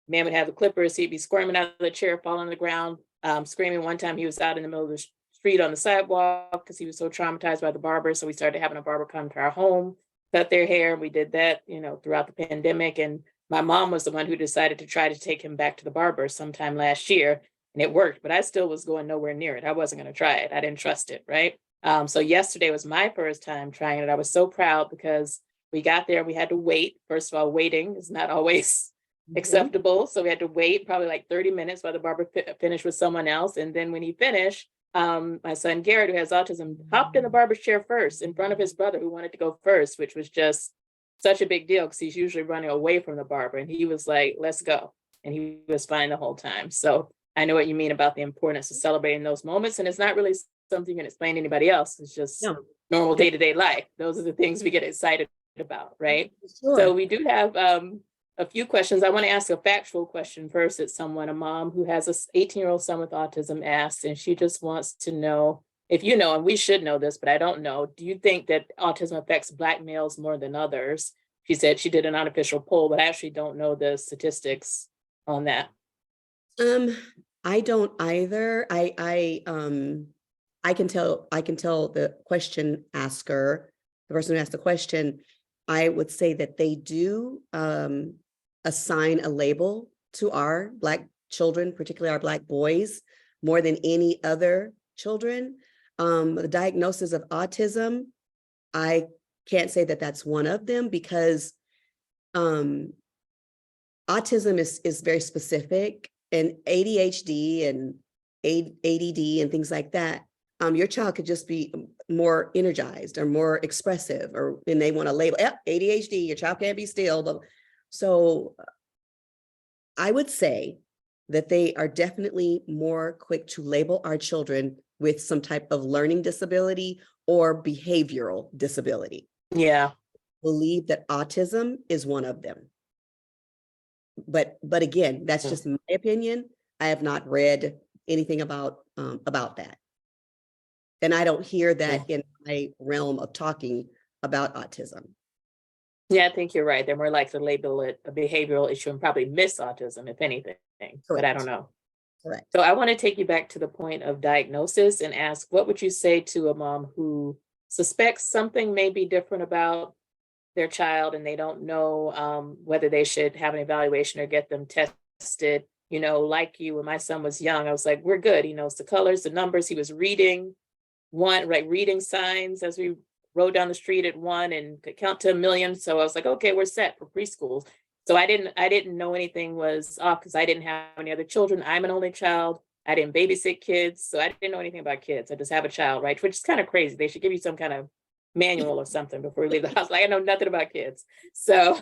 Man would have the clippers, he'd be squirming out of the chair, falling on the ground, screaming. One time he was out in the middle of the street on the sidewalk because he was so traumatized by the barber. So we started having a barber come to our home, cut their hair. We did that, throughout the pandemic. And my mom was the one who decided to try to take him back to the barber sometime last year. And it worked, but I still was going nowhere near it. I wasn't going to try it. I didn't trust it, right? So yesterday was my first time trying it. I was so proud because we got there, we had to wait. First of all, waiting is not always acceptable. So we had to wait probably like 30 minutes while the barber finished with someone else. And then when he finished, my son Garrett, who has autism, hopped in the barber's chair first in front of his brother who wanted to go first, which was just such a big deal because he's usually running away from the barber. And he was like, let's go. And he was fine the whole time. So I know what you mean about the importance of celebrating those moments. And it's not really something you can explain to anybody else. It's just normal day-to-day life. Those are the things we get excited about, right? Sure. So we do have a few questions. I want to ask a factual question first. It's a mom who has an 18-year-old son with autism asked, and she just wants to know if you know, and we should know this, but I don't know. Do you think that autism affects Black males more than others? She said she did an unofficial poll, but I actually don't know the statistics on that. I don't either. I can tell the question asker, the person who asked the question, I would say that they do assign a label to our Black children, particularly our Black boys, more than any other children. The diagnosis of autism, I can't say that that's one of them because autism is very specific, and ADHD and ADD and things like that. Your child could just be more energized or more expressive, and they want to label, ADHD, your child can't be still. So I would say that they are definitely more quick to label our children with some type of learning disability or behavioral disability. Yeah. Believe that autism is one of them. But again, that's just my opinion. I have not read anything about that. And I don't hear that in my realm of talking about autism. Yeah, I think you're right. They're more likely to label it a behavioral issue and probably miss autism, if anything, but I don't know. Correct. So I want to take you back to the point of diagnosis and ask, what would you say to a mom who suspects something may be different about their child and they don't know whether they should have an evaluation or get them tested? Like you, when my son was young, I was like, we're good. He knows the colors, the numbers. He was reading reading signs as we rode down the street at 1 and could count to 1,000,000. So I was like, okay, we're set for preschool. So I didn't know anything was off because I didn't have any other children. I'm an only child. I didn't babysit kids. So I didn't know anything about kids. I just have a child, right? Which is kind of crazy. They should give you some kind of manual or something before you leave the house. Like, I know nothing about kids. So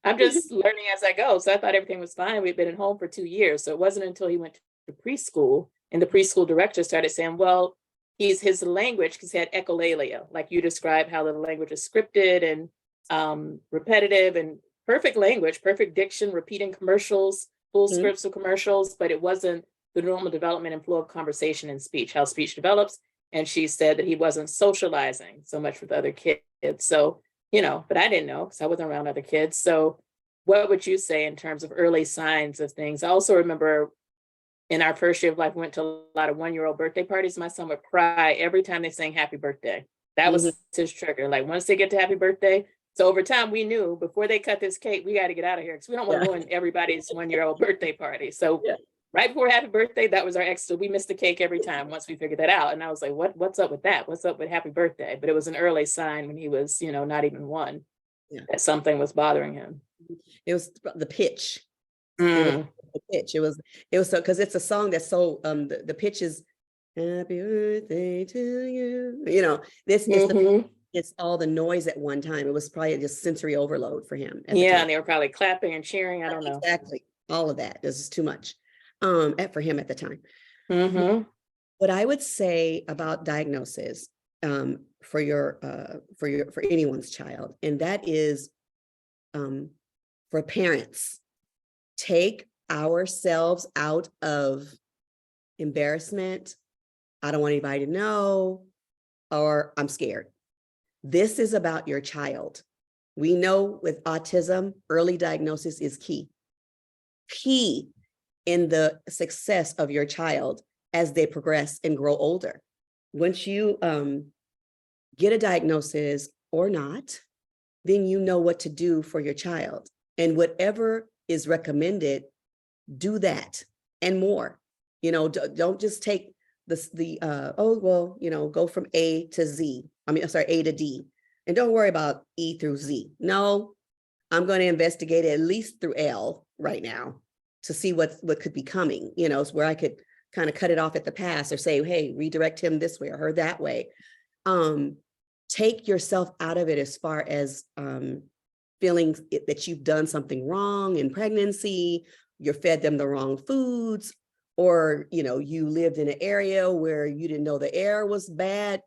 I'm just learning as I go. So I thought everything was fine. We've been at home for 2 years. So it wasn't until he went to preschool and the preschool director started saying, well, his language, because he had echolalia, like you described how the language is scripted and repetitive and perfect language, perfect diction, repeating commercials, full scripts of commercials, but it wasn't the normal development and flow of conversation and speech, how speech develops. And she said that he wasn't socializing so much with other kids. So, but I didn't know because I wasn't around other kids. So what would you say in terms of early signs of things? I also remember in our first year of life, we went to a lot of 1-year-old birthday parties. My son would cry every time they sang happy birthday. That was his trigger. Like once they get to happy birthday. So over time, we knew before they cut this cake, we got to get out of here because we don't want to ruin everybody's 1-year-old birthday party. So right before happy birthday, that was our extra. We missed the cake every time once we figured that out. And I was like, what's up with that? What's up with happy birthday? But it was an early sign when he was, not even 1, that something was bothering him. It was the pitch. It was the pitch. It was so, because it's a song that's so the pitch is happy birthday to you. This is it's all the noise at one time. It was probably just sensory overload for him. And they were probably clapping and cheering. I don't know. Exactly. All of that. This is too much for him at the time. What I would say about diagnosis for anyone's child, and that is for parents, take ourselves out of embarrassment. I don't want anybody to know, or I'm scared. This is about your child. We know with autism, early diagnosis is key. Key in the success of your child as they progress and grow older. Once you get a diagnosis or not, then you know what to do for your child. And whatever is recommended, do that and more. You know, don't just take go from A to Z. A to D. And don't worry about E through Z. No, I'm going to investigate it at least through L right now to see what could be coming, you know, where I could kind of cut it off at the pass or say, hey, redirect him this way or her that way. Take yourself out of it as far as feeling that you've done something wrong in pregnancy, you're fed them the wrong foods, or, you know, you lived in an area where you didn't know the air was bad.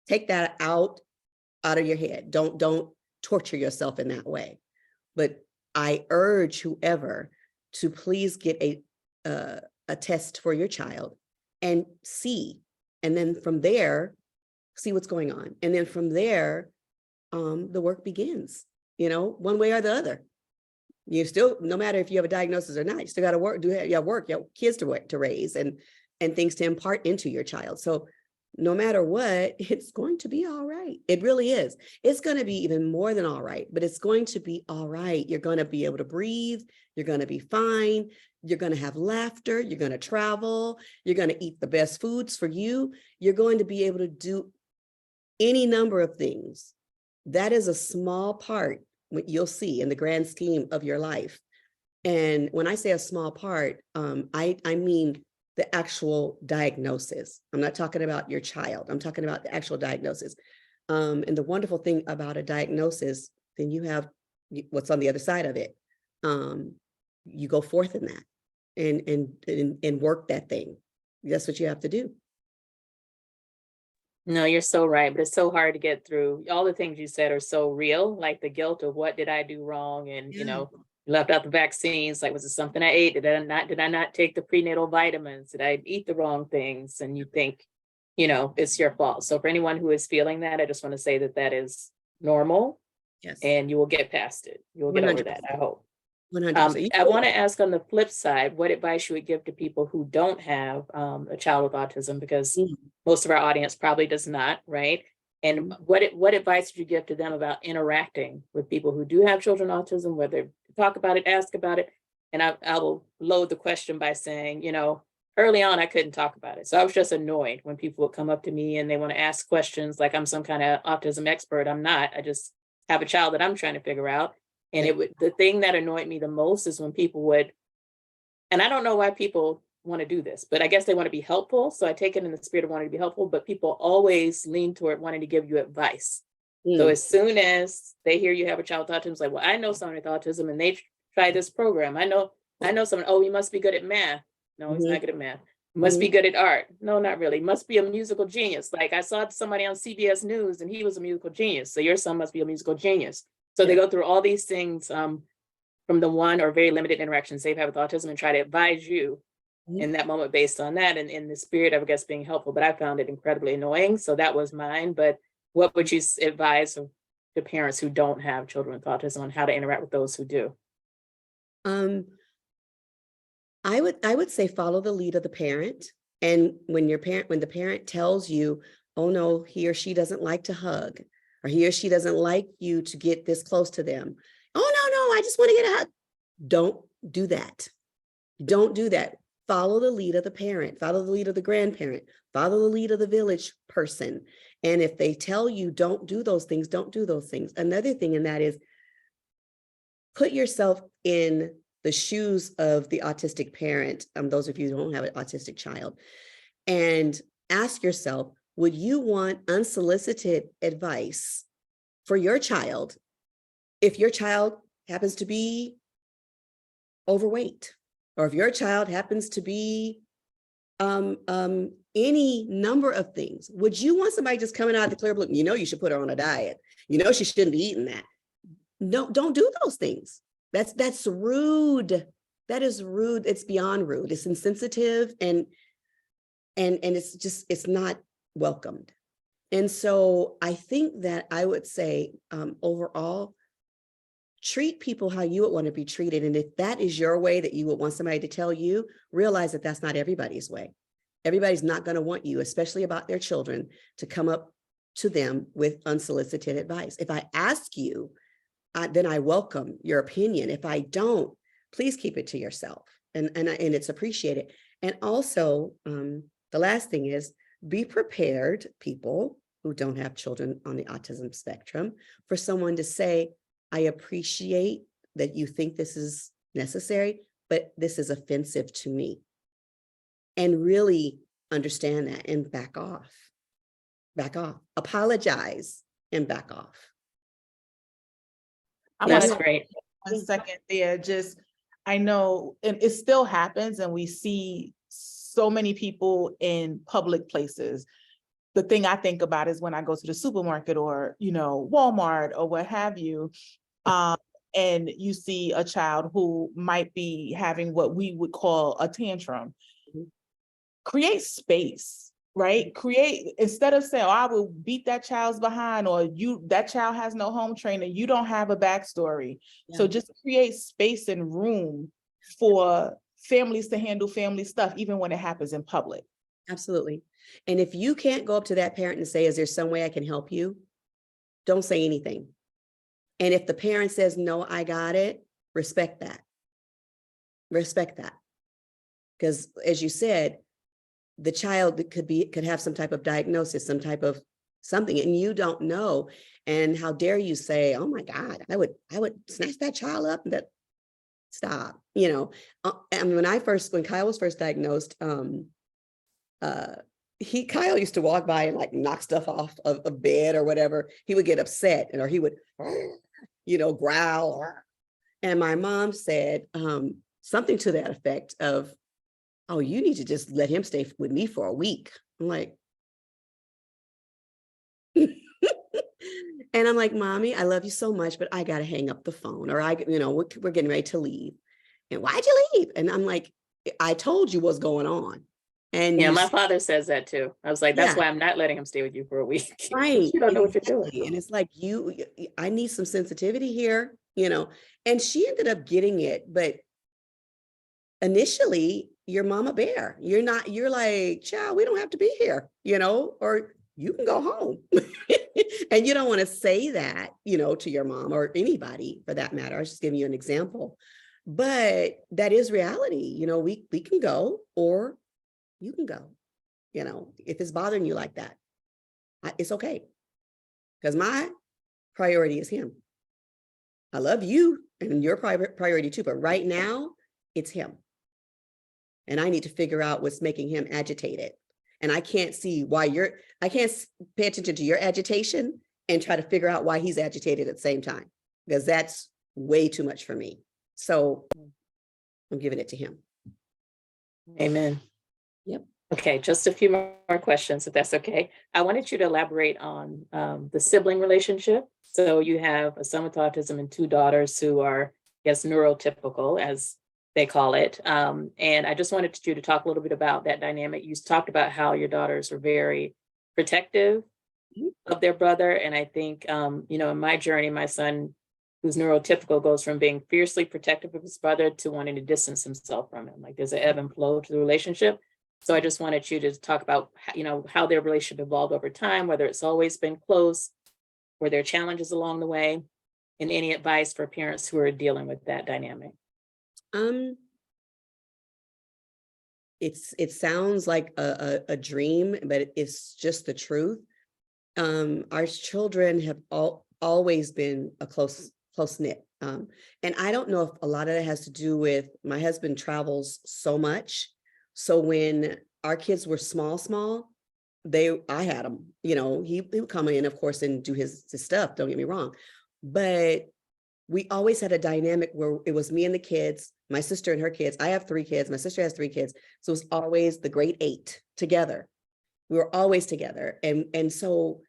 Take that out of your head. Don't torture yourself in that way. But I urge whoever to please get a test for your child and see. And then from there, see what's going on. And then from there, the work begins, you know, one way or the other. You still, no matter if you have a diagnosis or not, you still got to work, you have kids to raise and things to impart into your child. So no matter what, it's going to be all right. It really is. It's going to be even more than all right, but it's going to be all right. You're going to be able to breathe. You're going to be fine. You're going to have laughter. You're going to travel. You're going to eat the best foods for you. You're going to be able to do any number of things. That is a small part, what you'll see in the grand scheme of your life. And when I say a small part, I mean the actual diagnosis. I'm not talking about your child. I'm talking about the actual diagnosis. And the wonderful thing about a diagnosis, then you have what's on the other side of it. You go forth in that and work that thing. That's what you have to do. No, you're so right, but it's so hard to get through. All the things you said are so real, like the guilt of what did I do wrong? And, you know, left out the vaccines. Like, was it something I ate? Did I not take the prenatal vitamins? Did I eat the wrong things? And you think, you know, it's your fault. So for anyone who is feeling that, I just want to say that is normal. Yes. And you will get past it. You will get 100%. Over that, I hope. 100%. I want to ask on the flip side, what advice you would give to people who don't have a child with autism, because most of our audience probably does not, right? And what advice would you give to them about interacting with people who do have children with autism, whether talk about it, ask about it? And I will load the question by saying, you know, early on, I couldn't talk about it. So I was just annoyed when people would come up to me and they want to ask questions like I'm some kind of autism expert. I'm not. I just have a child that I'm trying to figure out. And the thing that annoyed me the most is when people would, and I don't know why people want to do this, but I guess they want to be helpful. So I take it in the spirit of wanting to be helpful, but people always lean toward wanting to give you advice. So as soon as they hear you have a child with autism, it's like, well, I know someone with autism and they try this program. I know someone, oh, he must be good at math. No, he's not good at math. Must be good at art. No, not really. Must be a musical genius. Like I saw somebody on CBS News and he was a musical genius. So your son must be a musical genius. So they go through all these things from the one or very limited interactions they've had with autism and try to advise you in that moment based on that and in the spirit of, I guess, being helpful. But I found it incredibly annoying. So that was mine. But what would you advise to parents who don't have children with autism on how to interact with those who do? I would say follow the lead of the parent. And when the parent tells you, oh no, he or she doesn't like to hug, or he or she doesn't like you to get this close to them. Oh, no, I just want to get a hug. Don't do that. Don't do that. Follow the lead of the parent, follow the lead of the grandparent, follow the lead of the village person. And if they tell you don't do those things, don't do those things. Another thing in that is put yourself in the shoes of the autistic parent, those of you who don't have an autistic child, and ask yourself, would you want unsolicited advice for your child if your child happens to be overweight, or if your child happens to be any number of things? Would you want somebody just coming out of the clear blue, you know, you should put her on a diet, you know, she shouldn't be eating that? No, don't do those things. That's rude. that is rude. It's beyond rude. It's insensitive and it's not welcomed. And so I think that I would say overall, treat people how you would want to be treated. And if that is your way that you would want somebody to tell you, realize that that's not everybody's way. Everybody's not going to want you, especially about their children, to come up to them with unsolicited advice. If I ask you, then I welcome your opinion. If I don't, please keep it to yourself. And it's appreciated. And also, the last thing is be prepared, people who don't have children on the autism spectrum, for someone to say, I appreciate that you think this is necessary, but this is offensive to me. And really understand that and back off, apologize and back off. That's great. 1 second there. Just, I know, and it still happens, and we see so many people in public places. The thing I think about is when I go to the supermarket or, Walmart or what have you, and you see a child who might be having what we would call a tantrum. Create space, right? Instead of saying, oh, I will beat that child's behind, or that child has no home training, you don't have a backstory. Yeah. So just create space and room for families to handle family stuff, even when it happens in public. Absolutely. And if you can't go up to that parent and say, is there some way I can help you? Don't say anything. And if the parent says, no, I got it, respect that. Respect that. Because as you said, the child could have some type of diagnosis, some type of something, and you don't know. And how dare you say, oh my God, I would snatch that child up and stop, And when Kyle was first diagnosed, Kyle used to walk by and like knock stuff off of a bed or whatever. He would get upset or he would, growl. And my mom said something to that effect of, oh, you need to just let him stay with me for a week. I'm like, and I'm like, Mommy, I love you so much, but I got to hang up the phone, or we're getting ready to leave. And why'd you leave? And I'm like, I told you what's going on. And yeah, my father says that too. I was like, that's why I'm not letting him stay with you for a week. Right. You don't know what you're doing. And it's like, I need some sensitivity here, and she ended up getting it. But initially, you're mama bear. You're like, child, we don't have to be here, or you can go home. And you don't want to say that, to your mom or anybody for that matter. I was just giving you an example. But that is reality. We can go, or you can go, if it's bothering you like that, it's okay. Because my priority is him. I love you and your priority too, but right now it's him. And I need to figure out what's making him agitated. And I can't see why I can't pay attention to your agitation and try to figure out why he's agitated at the same time, because that's way too much for me. So I'm giving it to him. Amen. Yep. Okay, just a few more questions, if that's okay. I wanted you to elaborate on the sibling relationship. So you have a son with autism and 2 daughters who are, neurotypical, as they call it. And I just wanted you to talk a little bit about that dynamic. You talked about how your daughters are very protective of their brother. And I think, in my journey, my son, who's neurotypical, goes from being fiercely protective of his brother to wanting to distance himself from him. Like there's an ebb and flow to the relationship. So I just wanted you to talk about, how their relationship evolved over time, whether it's always been close, were there challenges along the way, and any advice for parents who are dealing with that dynamic. It sounds like a dream, but it's just the truth. Our children have always been a close knit. And I don't know if a lot of that has to do with my husband travels so much. So when our kids were small, I had them, he would come in, of course, and do his stuff. Don't get me wrong. But we always had a dynamic where it was me and the kids, my sister and her kids. I have 3 kids. My sister has 3 kids. So it's always the great 8 together. We were always together. And so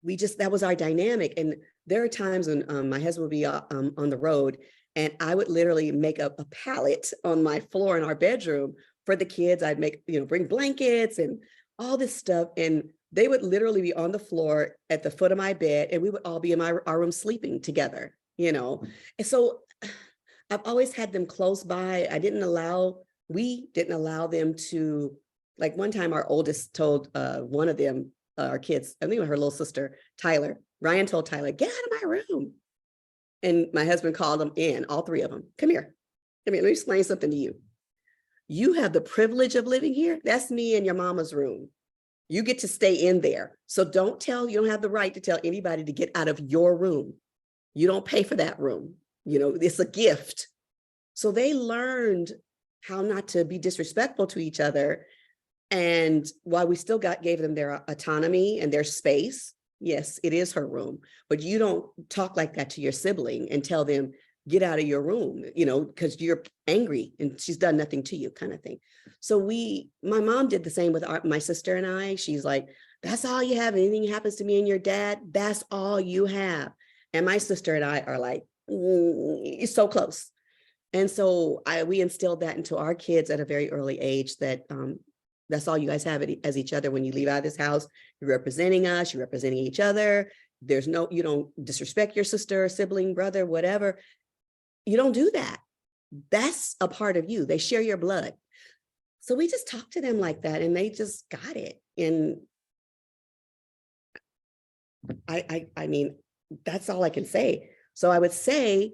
that was our dynamic. And there are times when my husband would be on the road And I would literally make a pallet on my floor in our bedroom for the kids. I'd make, bring blankets and all this stuff. And they would literally be on the floor at the foot of my bed, and we would all be in our room sleeping together, And so I've always had them close by. We didn't allow them to, like one time our oldest told one of them, our kids, I think her little sister, Tyler, Ryan told Tyler, get out of my room. And my husband called them in, all three of them. Come here, let me explain something to you. You have the privilege of living here. That's me in your mama's room. You get to stay in there. So you don't have the right to tell anybody to get out of your room. You don't pay for that room. It's a gift. So they learned how not to be disrespectful to each other. And while we still gave them their autonomy and their space, yes, it is her room, but you don't talk like that to your sibling and tell them, get out of your room, because you're angry and she's done nothing to you, kind of thing. So my mom did the same with my sister and I. She's like, that's all you have. Anything happens to me and your dad, that's all you have. And my sister and I are like, it's so close. And so we instilled that into our kids at a very early age, that that's all you guys have as each other. When you leave out of this house, you're representing us, you're representing each other. You don't disrespect your sister, sibling, brother, whatever. You don't do that. That's a part of you. They share your blood. So we just talked to them like that, and they just got it. And I mean, that's all I can say. So I would say,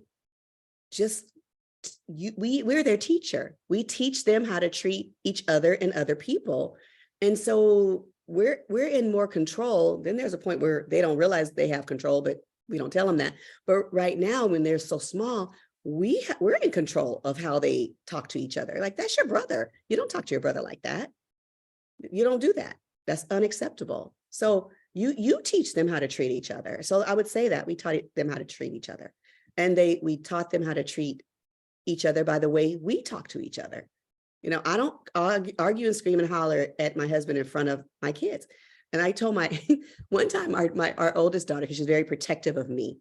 we're their teacher. We teach them how to treat each other and other people. And so we're in more control. Then there's a point where they don't realize they have control, but we don't tell them that. But right now, when they're so small, we're in control of how they talk to each other. Like, that's your brother. You don't talk to your brother like that. You don't do that. That's unacceptable. So you teach them how to treat each other. So I would say that we taught them how to treat each other, and we taught them how to treat each other by the way we talk to each other. I don't argue and scream and holler at my husband in front of my kids. And I told one time our oldest daughter, because she's very protective of me,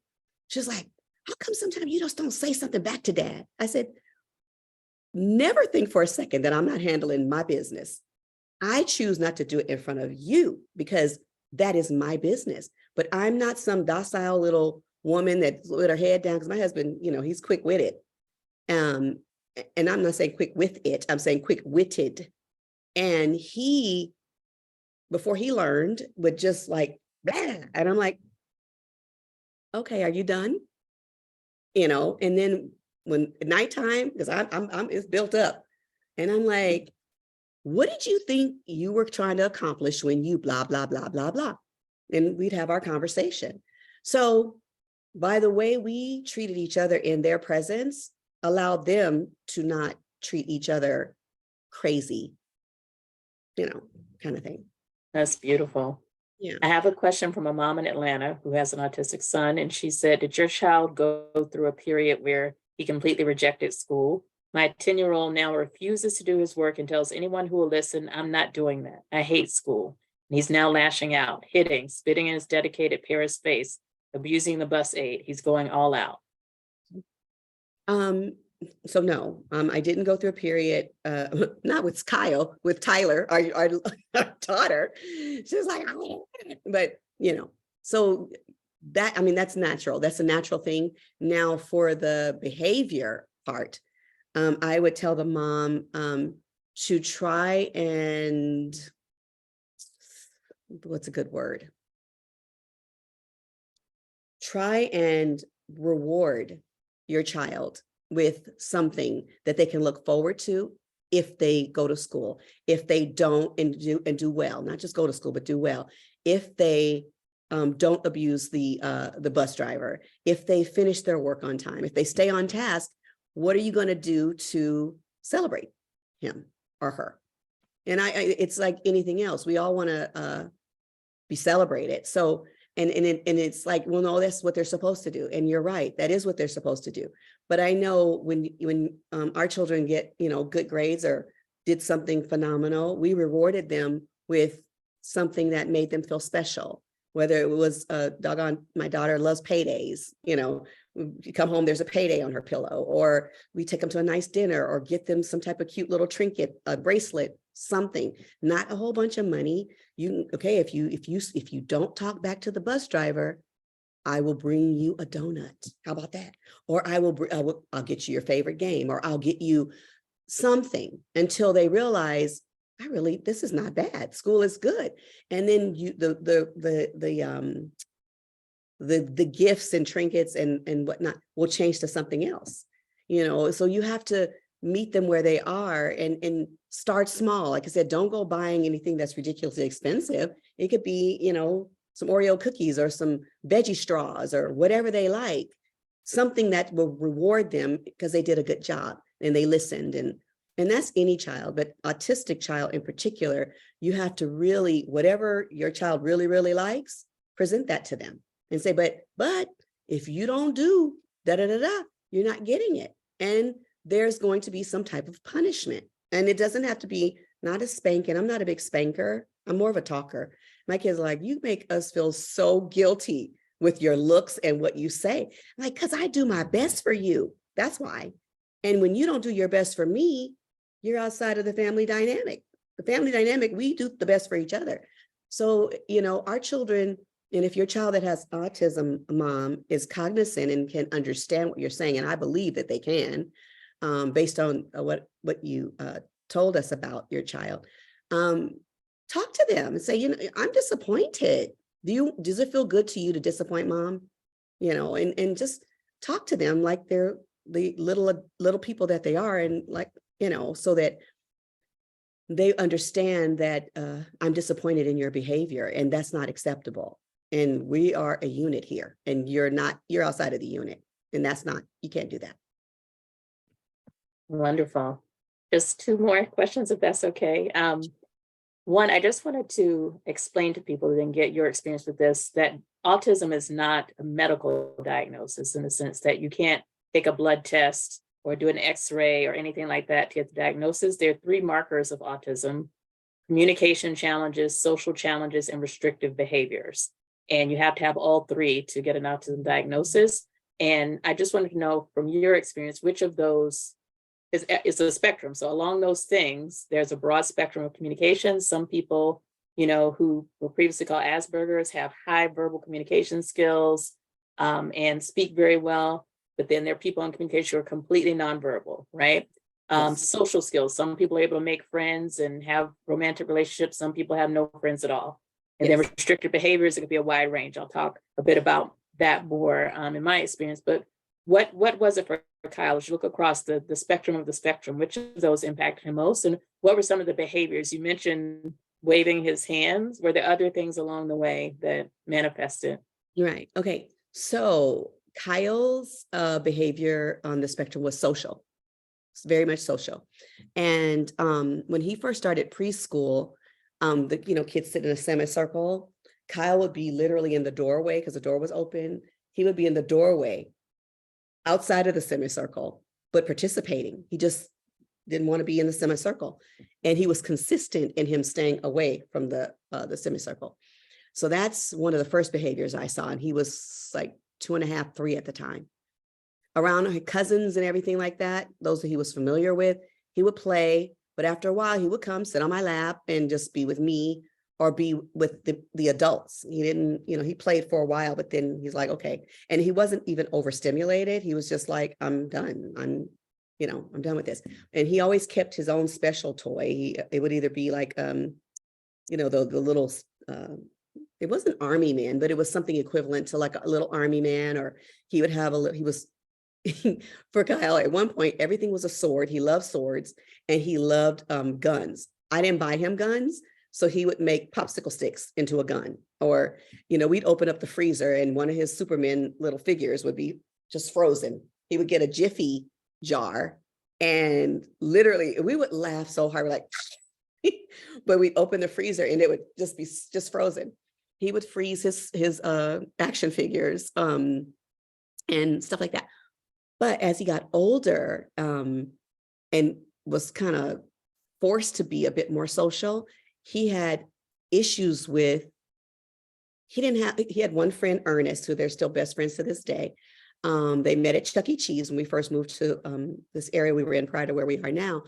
she's like, how come sometimes you just don't say something back to dad? I said, never think for a second that I'm not handling my business. I choose not to do it in front of you because that is my business. But I'm not some docile little woman that's with her head down, because my husband, he's quick-witted. And I'm not saying quick with it, I'm saying quick-witted. And before he learned, would just like, blah, and I'm like, okay, are you done? And then when nighttime, because I'm it's built up, and I'm like, what did you think you were trying to accomplish when you blah, blah, blah, blah, blah? And we'd have our conversation. So by the way we treated each other in their presence, allowed them to not treat each other crazy, kind of thing. That's beautiful. Yeah. I have a question from a mom in Atlanta who has an autistic son, and she said, did your child go through a period where he completely rejected school? My 10-year-old now refuses to do his work and tells anyone who will listen, I'm not doing that. I hate school. And he's now lashing out, hitting, spitting in his dedicated parent's face, abusing the bus aide. He's going all out. So no, I didn't go through a period, not with Kyle, with Tyler, our daughter. She was like, but so that's natural. That's a natural thing. Now for the behavior part, I would tell the mom to try and, what's a good word? Try and reward your child with something that they can look forward to if they go to school. If they don't and do well, not just go to school, but do well. If they don't abuse the bus driver, if they finish their work on time, if they stay on task, what are you going to do to celebrate him or her? And it's like anything else. We all want to be celebrated. So, and it's like, well, no, that's what they're supposed to do. And you're right. That is what they're supposed to do. But I know when our children get, good grades or did something phenomenal, we rewarded them with something that made them feel special. Whether it was doggone, my daughter loves paydays, You come home, there's a payday on her pillow, or we take them to a nice dinner or get them some type of cute little trinket, a bracelet, something, not a whole bunch of money. Okay, if you don't talk back to the bus driver, I will bring you a donut. How about that? Or I'll get you your favorite game, or I'll get you something, until they realize, this is not bad. School is good. And then the gifts and trinkets and whatnot will change to something else, so you have to meet them where they are and start small. Like I said, don't go buying anything that's ridiculously expensive. It could be, some Oreo cookies or some veggie straws or whatever they like, something that will reward them because they did a good job and they listened. And that's any child, but autistic child in particular, you have to really, whatever your child really, really likes, present that to them and say, but if you don't do you're not getting it. And there's going to be some type of punishment. And it doesn't have to be not a spanking. I'm not a big spanker. I'm more of a talker. My kids are like, you make us feel so guilty with your looks and what you say. I'm like, because I do my best for you. That's why. And when you don't do your best for me, you're outside of the family dynamic. The family dynamic, we do the best for each other. So, our children, and if your child that has autism, mom, is cognizant and can understand what you're saying, and I believe that they can, based on what you told us about your child, talk to them and say, I'm disappointed. Does it feel good to you to disappoint mom? And just talk to them like they're the little people that they are, and so that they understand that I'm disappointed in your behavior and that's not acceptable. And we are a unit here, and you're outside of the unit, and you can't do that. Wonderful. Just two more questions, if that's okay. One, I just wanted to explain to people and get your experience with this, that autism is not a medical diagnosis, in the sense that you can't take a blood test or do an X-ray or anything like that to get the diagnosis. There are 3 markers of autism: communication challenges, social challenges, and restrictive behaviors. And you have to have all 3 to get an autism diagnosis. And I just wanted to know from your experience, which of those is a spectrum. So along those things, there's a broad spectrum of communication. Some people, who were previously called Asperger's, have high verbal communication skills and speak very well. But then there are people in communication who are completely nonverbal, right? Yes. Social skills. Some people are able to make friends and have romantic relationships. Some people have no friends at all. And then restricted behaviors, it could be a wide range. I'll talk a bit about that more in my experience. But what was it for Kyle? As you look across the spectrum of the spectrum, which of those impacted him most? And what were some of the behaviors? You mentioned waving his hands. Were there other things along the way that manifested? Right. Okay. So Kyle's behavior on the spectrum was social. It's very much social. And when he first started preschool, the kids sit in a semicircle. Kyle would be literally in the doorway because the door was open. He would be in the doorway outside of the semicircle, but participating. He just didn't want to be in the semicircle. And he was consistent in him staying away from the semicircle. So that's one of the first behaviors I saw. And he was like 2.5, 3 at the time. Around his cousins and everything like that, those that he was familiar with, he would play. But after a while, he would come sit on my lap and just be with me or be with the adults. He didn't, he played for a while, but then he's like, okay. And he wasn't even overstimulated. He was just like, I'm done. I'm done with this. And he always kept his own special toy. It would either be like, the little, it wasn't army man, but it was something equivalent to like a little army man, or he would have for Kyle, at one point, everything was a sword. He loved swords and he loved guns. I didn't buy him guns. So he would make popsicle sticks into a gun, or, we'd open up the freezer and one of his Superman little figures would be just frozen. He would get a Jiffy jar and literally we would laugh so hard. We're like, but we'd open the freezer and it would just be frozen. He would freeze his action figures and stuff like that. But as he got older and was kind of forced to be a bit more social, he had issues with, he had one friend, Ernest, who they're still best friends to this day. They met at Chuck E. Cheese when we first moved to this area we were in prior to where we are now.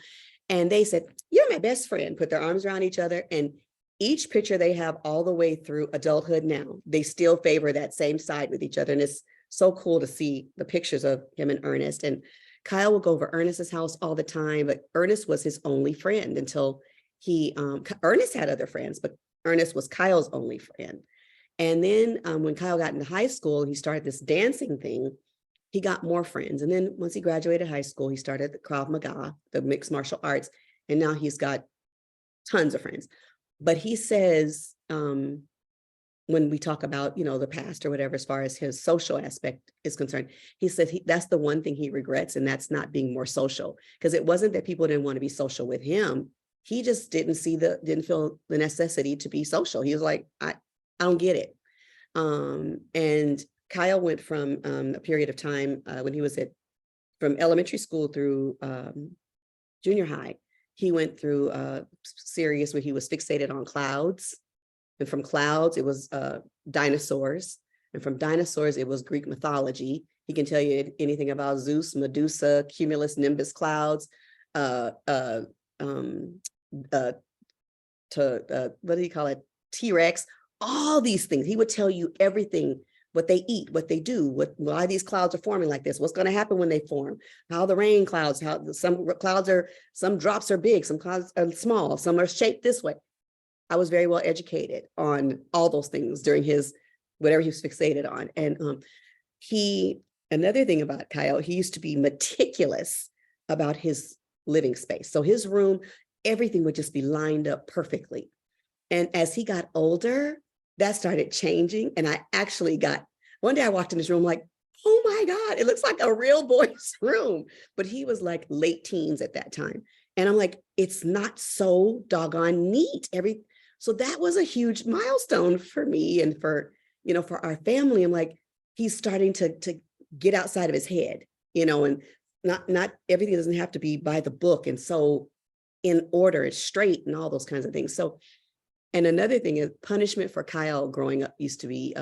And they said, "You're my best friend," put their arms around each other. And each picture they have all the way through adulthood now, they still favor that same side with each other. And it's so cool to see the pictures of him and Ernest. And Kyle will go over Ernest's house all the time, but Ernest was his only friend until Ernest had other friends, but Ernest was Kyle's only friend. And then when Kyle got into high school, he started this dancing thing. He got more friends. And then once he graduated high school, he started the Krav Maga, the mixed martial arts. And now he's got tons of friends. But he says, when we talk about, the past or whatever, as far as his social aspect is concerned, he said that's the one thing he regrets, and that's not being more social. Because it wasn't that people didn't want to be social with him. He just didn't feel the necessity to be social. He was like, I don't get it. And Kyle went from a period of time when he was from elementary school through junior high. He went through a series where he was fixated on clouds. And from clouds, it was dinosaurs. And from dinosaurs, it was Greek mythology. He can tell you anything about Zeus, Medusa, cumulus nimbus clouds, what do you call it? T-Rex, all these things. He would tell you everything, what they eat, what they do, why these clouds are forming like this, what's going to happen when they form, how the rain clouds, how some drops are big, some clouds are small, some are shaped this way. I was very well educated on all those things during whatever he was fixated on. And another thing about Kyle, he used to be meticulous about his living space. So his room, everything would just be lined up perfectly. And as he got older, that started changing. And one day I walked in his room like, oh my God, it looks like a real boy's room. But he was like late teens at that time. And I'm like, it's not so doggone neat. So that was a huge milestone for me and for our family. I'm like, he's starting to get outside of his head, and not everything doesn't have to be by the book. And so in order, it's straight and all those kinds of things. So, and another thing is punishment for Kyle growing up used to be,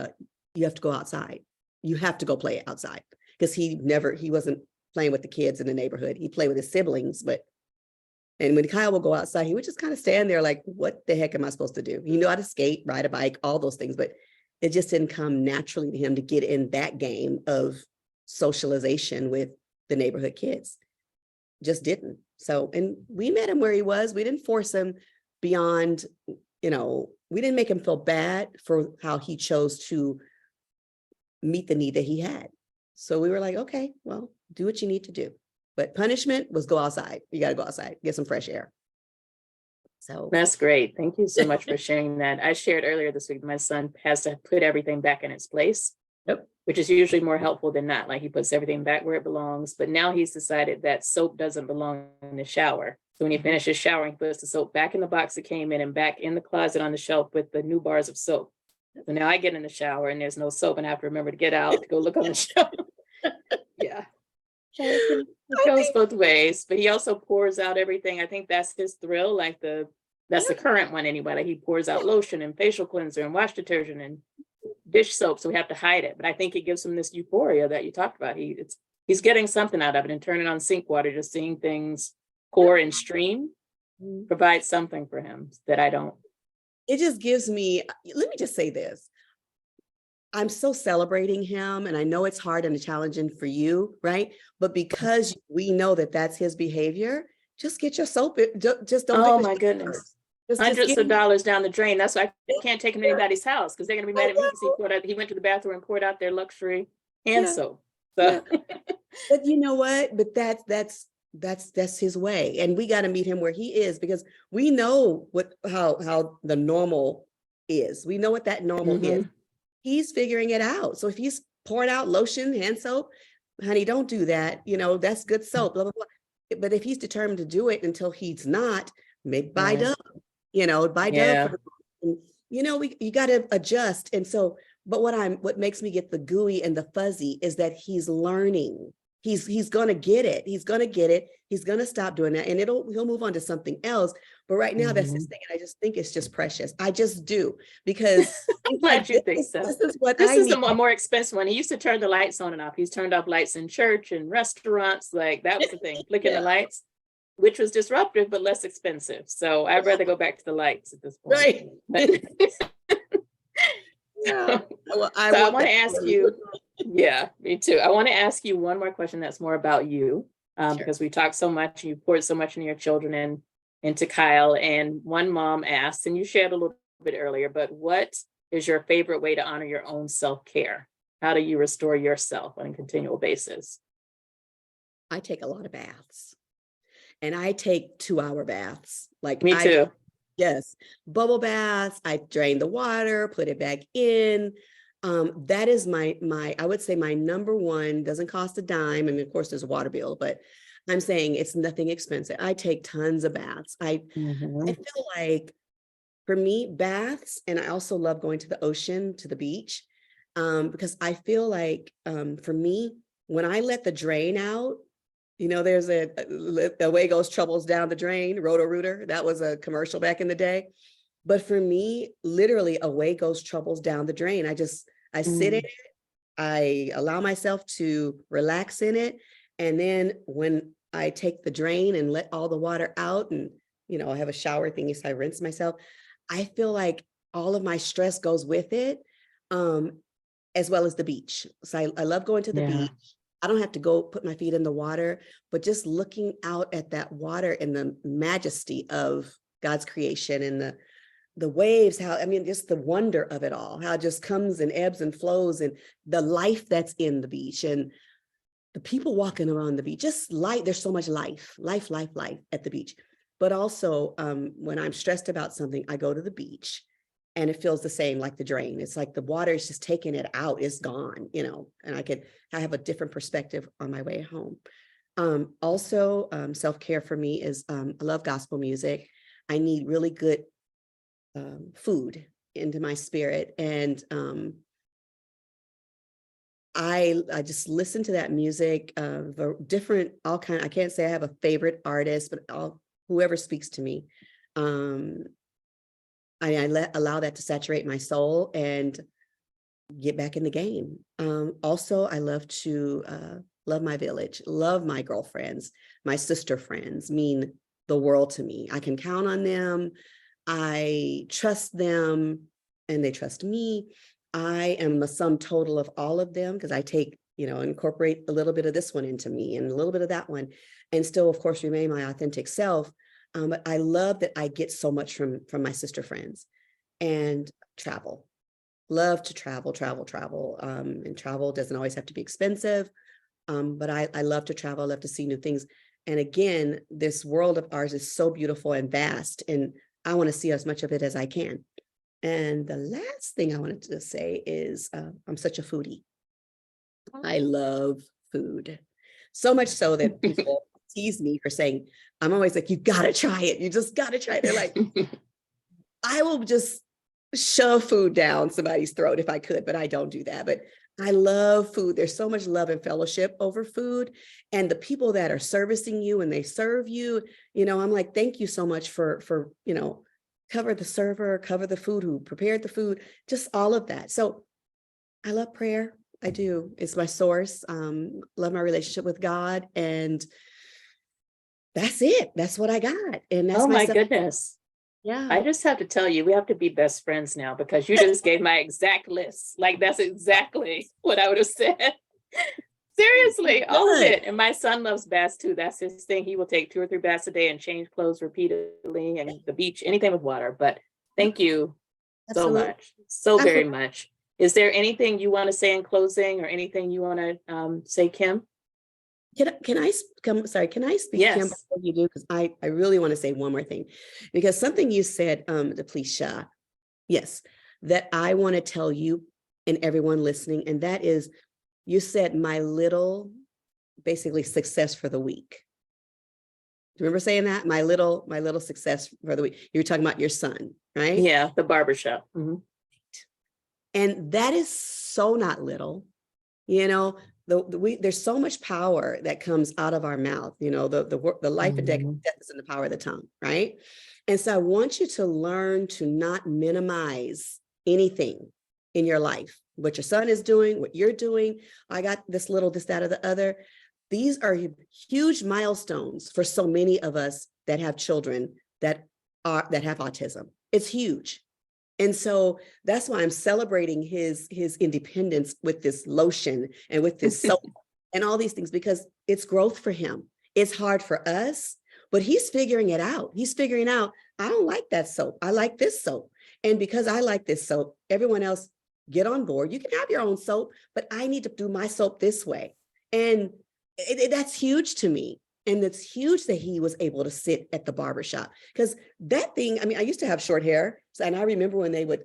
you have to go outside. You have to go play outside, because he wasn't playing with the kids in the neighborhood. He played with his siblings, and when Kyle would go outside, he would just kind of stand there like, what the heck am I supposed to do? He knew how to skate, ride a bike, all those things, but it just didn't come naturally to him to get in that game of socialization with the neighborhood kids. Just didn't. So, and we met him where he was. We didn't force him beyond, we didn't make him feel bad for how he chose to meet the need that he had. So we were like, okay, well, do what you need to do. But punishment was go outside. You got to go outside, get some fresh air. So that's great. Thank you so much for sharing that. I shared earlier this week, my son has to put everything back in its place, which is usually more helpful than not. Like he puts everything back where it belongs. But now he's decided that soap doesn't belong in the shower. So when he finishes showering, he puts the soap back in the box it came in and back in the closet on the shelf with the new bars of soap. So now I get in the shower and there's no soap, and I have to remember to get out to go look on the shelf. Yeah. It goes both ways, but he also pours out everything. I think that's his thrill. Like that's the current one anyway. Like he pours out lotion and facial cleanser and wash detergent and dish soap. So we have to hide it. But I think it gives him this euphoria that you talked about. He's getting something out of it, and turning on sink water, just seeing things pour and stream provides something for him that I don't. It just gives me, let me just say this. I'm so celebrating him, and I know it's hard and challenging for you, right? But because we know that that's his behavior, just get your soap. Just don't. Oh my goodness. Hundreds of dollars down the drain. That's why I can't take him to anybody's house, because they're going to be mad at me because he went to the bathroom and poured out their luxury hand soap. So. Yeah. But you know what? But that's his way, and we got to meet him where he is, because we know how the normal is. We know what that normal is. He's figuring it out. So if he's pouring out lotion, hand soap, honey, don't do that. That's good soap, blah, blah, blah. But if he's determined to do it until he's not, maybe buy Dove, buy Dove. You got to adjust. And so, but what makes me get the gooey and the fuzzy is that he's learning. he's going to get it. He's going to get it. He's going to stop doing that, and he'll move on to something else. But right now, that's his thing, and I just think it's just precious. I just do, because I'm glad you think so. This is what This I is need. a more expensive one. He used to turn the lights on and off. He's turned off lights in church and restaurants. Like that was the thing, flicking the lights, which was disruptive, but less expensive. So I'd rather go back to the lights at this point. Right. But- Yeah. Well, I want to ask you, yeah, me too. I want to ask you one more question that's more about you, Sure. because we talked so much and you poured so much into your children and into Kyle. And one mom asked, and you shared a little bit earlier, but what is your favorite way to honor your own self-care? How do you restore yourself on a continual basis? I take a lot of baths, and I take 2-hour baths. Like Me too. Yes, bubble baths. I drain the water, put it back in. That is my I would say my number one. Doesn't cost a dime, and of course there's a water bill, but I'm saying it's nothing expensive. I take tons of baths. I feel like, for me, baths, and I also love going to the ocean, to the beach, because I feel like, for me, when I let the drain out, there's away goes troubles down the drain, Roto-Rooter. That was a commercial back in the day. But for me, literally, away goes troubles down the drain. I sit in it. I allow myself to relax in it. And then when I take the drain and let all the water out, and, I have a shower thingy, so I rinse myself, I feel like all of my stress goes with it, as well as the beach. So I love going to the beach. I don't have to go put my feet in the water, but just looking out at that water and the majesty of God's creation, and the waves, just the wonder of it all, how it just comes and ebbs and flows, and the life that's in the beach, and the people walking around the beach, just there's so much life at the beach. But also, when I'm stressed about something, I go to the beach, and it feels the same, like the drain. It's like the water is just taking it out. It's gone, and I have a different perspective on my way home. Also, self-care for me is, I love gospel music. I need really good food into my spirit. And I just listen to that music, different, I can't say I have a favorite artist, but whoever speaks to me. I allow that to saturate my soul and get back in the game. Also, I love to love my village, love my girlfriends, my sister friends mean the world to me. I can count on them. I trust them, and they trust me. I am the sum total of all of them, because I take, incorporate a little bit of this one into me and a little bit of that one, and still, of course, remain my authentic self. But I love that I get so much from my sister friends. And travel. Love to travel. And travel doesn't always have to be expensive. But I love to travel. I love to see new things. And again, this world of ours is so beautiful and vast, and I want to see as much of it as I can. And the last thing I wanted to say is, I'm such a foodie. I love food. So much so that people tease me for saying, I'm always like, you gotta try it. You just gotta try it. They're like, I will just shove food down somebody's throat if I could, but I don't do that. But I love food. There's so much love and fellowship over food, and the people that are servicing you and they serve you, I'm like, thank you so much for, cover the server, cover the food, who prepared the food, just all of that. So I love prayer. I do. It's my source. Love my relationship with God, and that's it. That's what I got. And that's my goodness. Yeah. I just have to tell you, we have to be best friends now, because you just gave my exact list. Like, that's exactly what I would have said. Seriously, all of it. And my son loves baths too. That's his thing. He will take 2 or 3 baths a day and change clothes repeatedly, and the beach, anything with water. But thank you so much, very much. Is there anything you want to say in closing, or anything you want to say, Kim? Can I speak, Yes. Kim, before you do? Because I really want to say one more thing, because something you said, Depletia, yes, that I want to tell you and everyone listening, and that is, you said my little, basically, success for the week. Do you remember saying that? My little success for the week. You were talking about your son, right? Yeah, the barbershop. Mm-hmm. And that is so not little. there's so much power that comes out of our mouth, you know, the life and death is in the power of the tongue, right? And so I want you to learn to not minimize anything in your life, what your son is doing, what you're doing. I got this little, this, that, or the other. These are huge milestones for so many of us that have children that have autism. It's huge. And so that's why I'm celebrating his independence with this lotion and with this soap and all these things, because it's growth for him. It's hard for us, but he's figuring it out. He's figuring out, I don't like that soap. I like this soap. And because I like this soap, everyone else get on board. You can have your own soap, but I need to do my soap this way. And that's huge to me. And it's huge that he was able to sit at the barbershop, because that thing, I mean, I used to have short hair. And I remember when they would,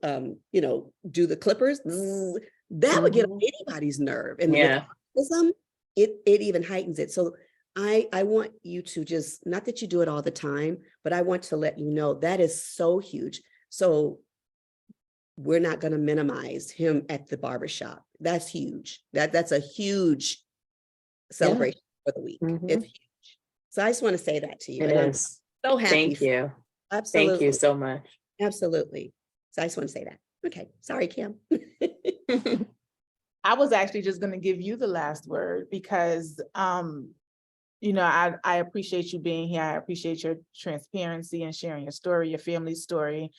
you know, do the clippers, that would get on anybody's nerve. And with autism, it even heightens it. So I want you to just, not that you do it all the time, but I want to let you know that is so huge. So we're not going to minimize him at the barbershop. That's huge. That's a huge celebration for the week. It's huge. So I just want to say that to you. It and is. I'm so happy. Thank you. Absolutely. Thank you so much. Absolutely. So I just want to say that. Okay. Sorry, Kim. I was actually just going to give you the last word because, you know, I appreciate you being here. I appreciate your transparency and sharing your story, your family's story.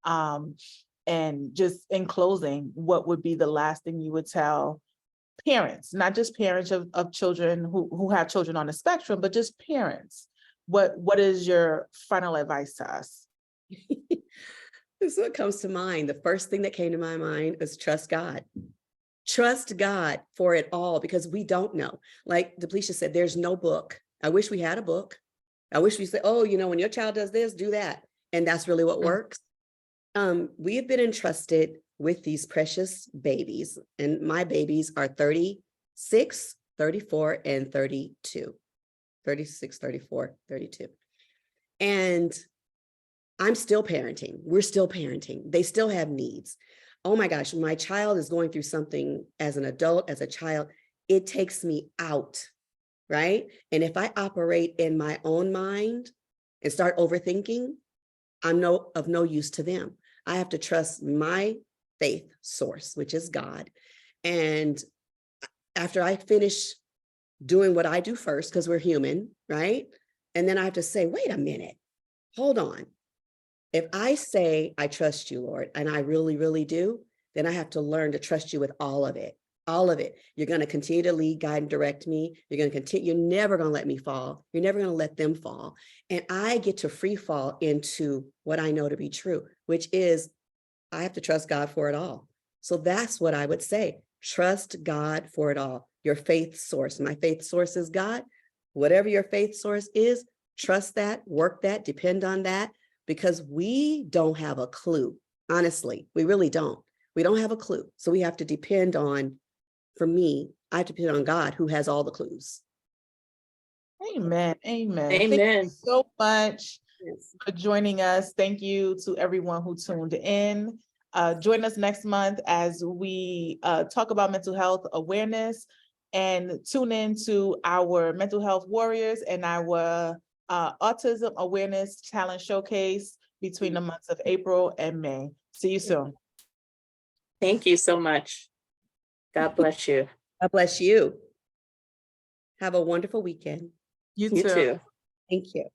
And just in closing, what would be the last thing you would tell parents, not just parents of children who have children on the spectrum, but just parents? What is your final advice to us? This is what comes to mind. The first thing that came to my mind is trust God. Trust God for it all, because we don't know. Like Depletia said, there's no book. I wish we had a book. I wish we said, oh, you know, when your child does this, do that. And that's really what works. We have been entrusted with these precious babies, and my babies are 36, 34, and 32. 36, 34, 32. And I'm still parenting. We're still parenting. They still have needs. Oh my gosh, my child is going through something as an adult, as a child, it takes me out, right? And if I operate in my own mind and start overthinking, I'm of no use to them. I have to trust my faith source, which is God. And after I finish doing what I do first, because we're human, right? And then I have to say, wait a minute, hold on. If I say, I trust you, Lord, and I really, really do, then I have to learn to trust you with all of it. All of it. You're going to continue to lead, guide, and direct me. You're going to continue. You're never going to let me fall. You're never going to let them fall. And I get to free fall into what I know to be true, which is I have to trust God for it all. So that's what I would say. Trust God for it all. Your faith source. My faith source is God. Whatever your faith source is, trust that, work that, depend on that, because we don't have a clue. Honestly, we really don't. We don't have a clue. So we have to depend on, for me, I have to depend on God, who has all the clues. Amen. Amen. Amen. Thank you so much for joining us. Thank you to everyone who tuned in. Join us next month as we talk about mental health awareness, and tune in to our mental health warriors and our autism awareness talent showcase between the months of April and May. See you soon. Thank you so much. God bless you. God bless you. Have a wonderful weekend. You You too. too. Thank you.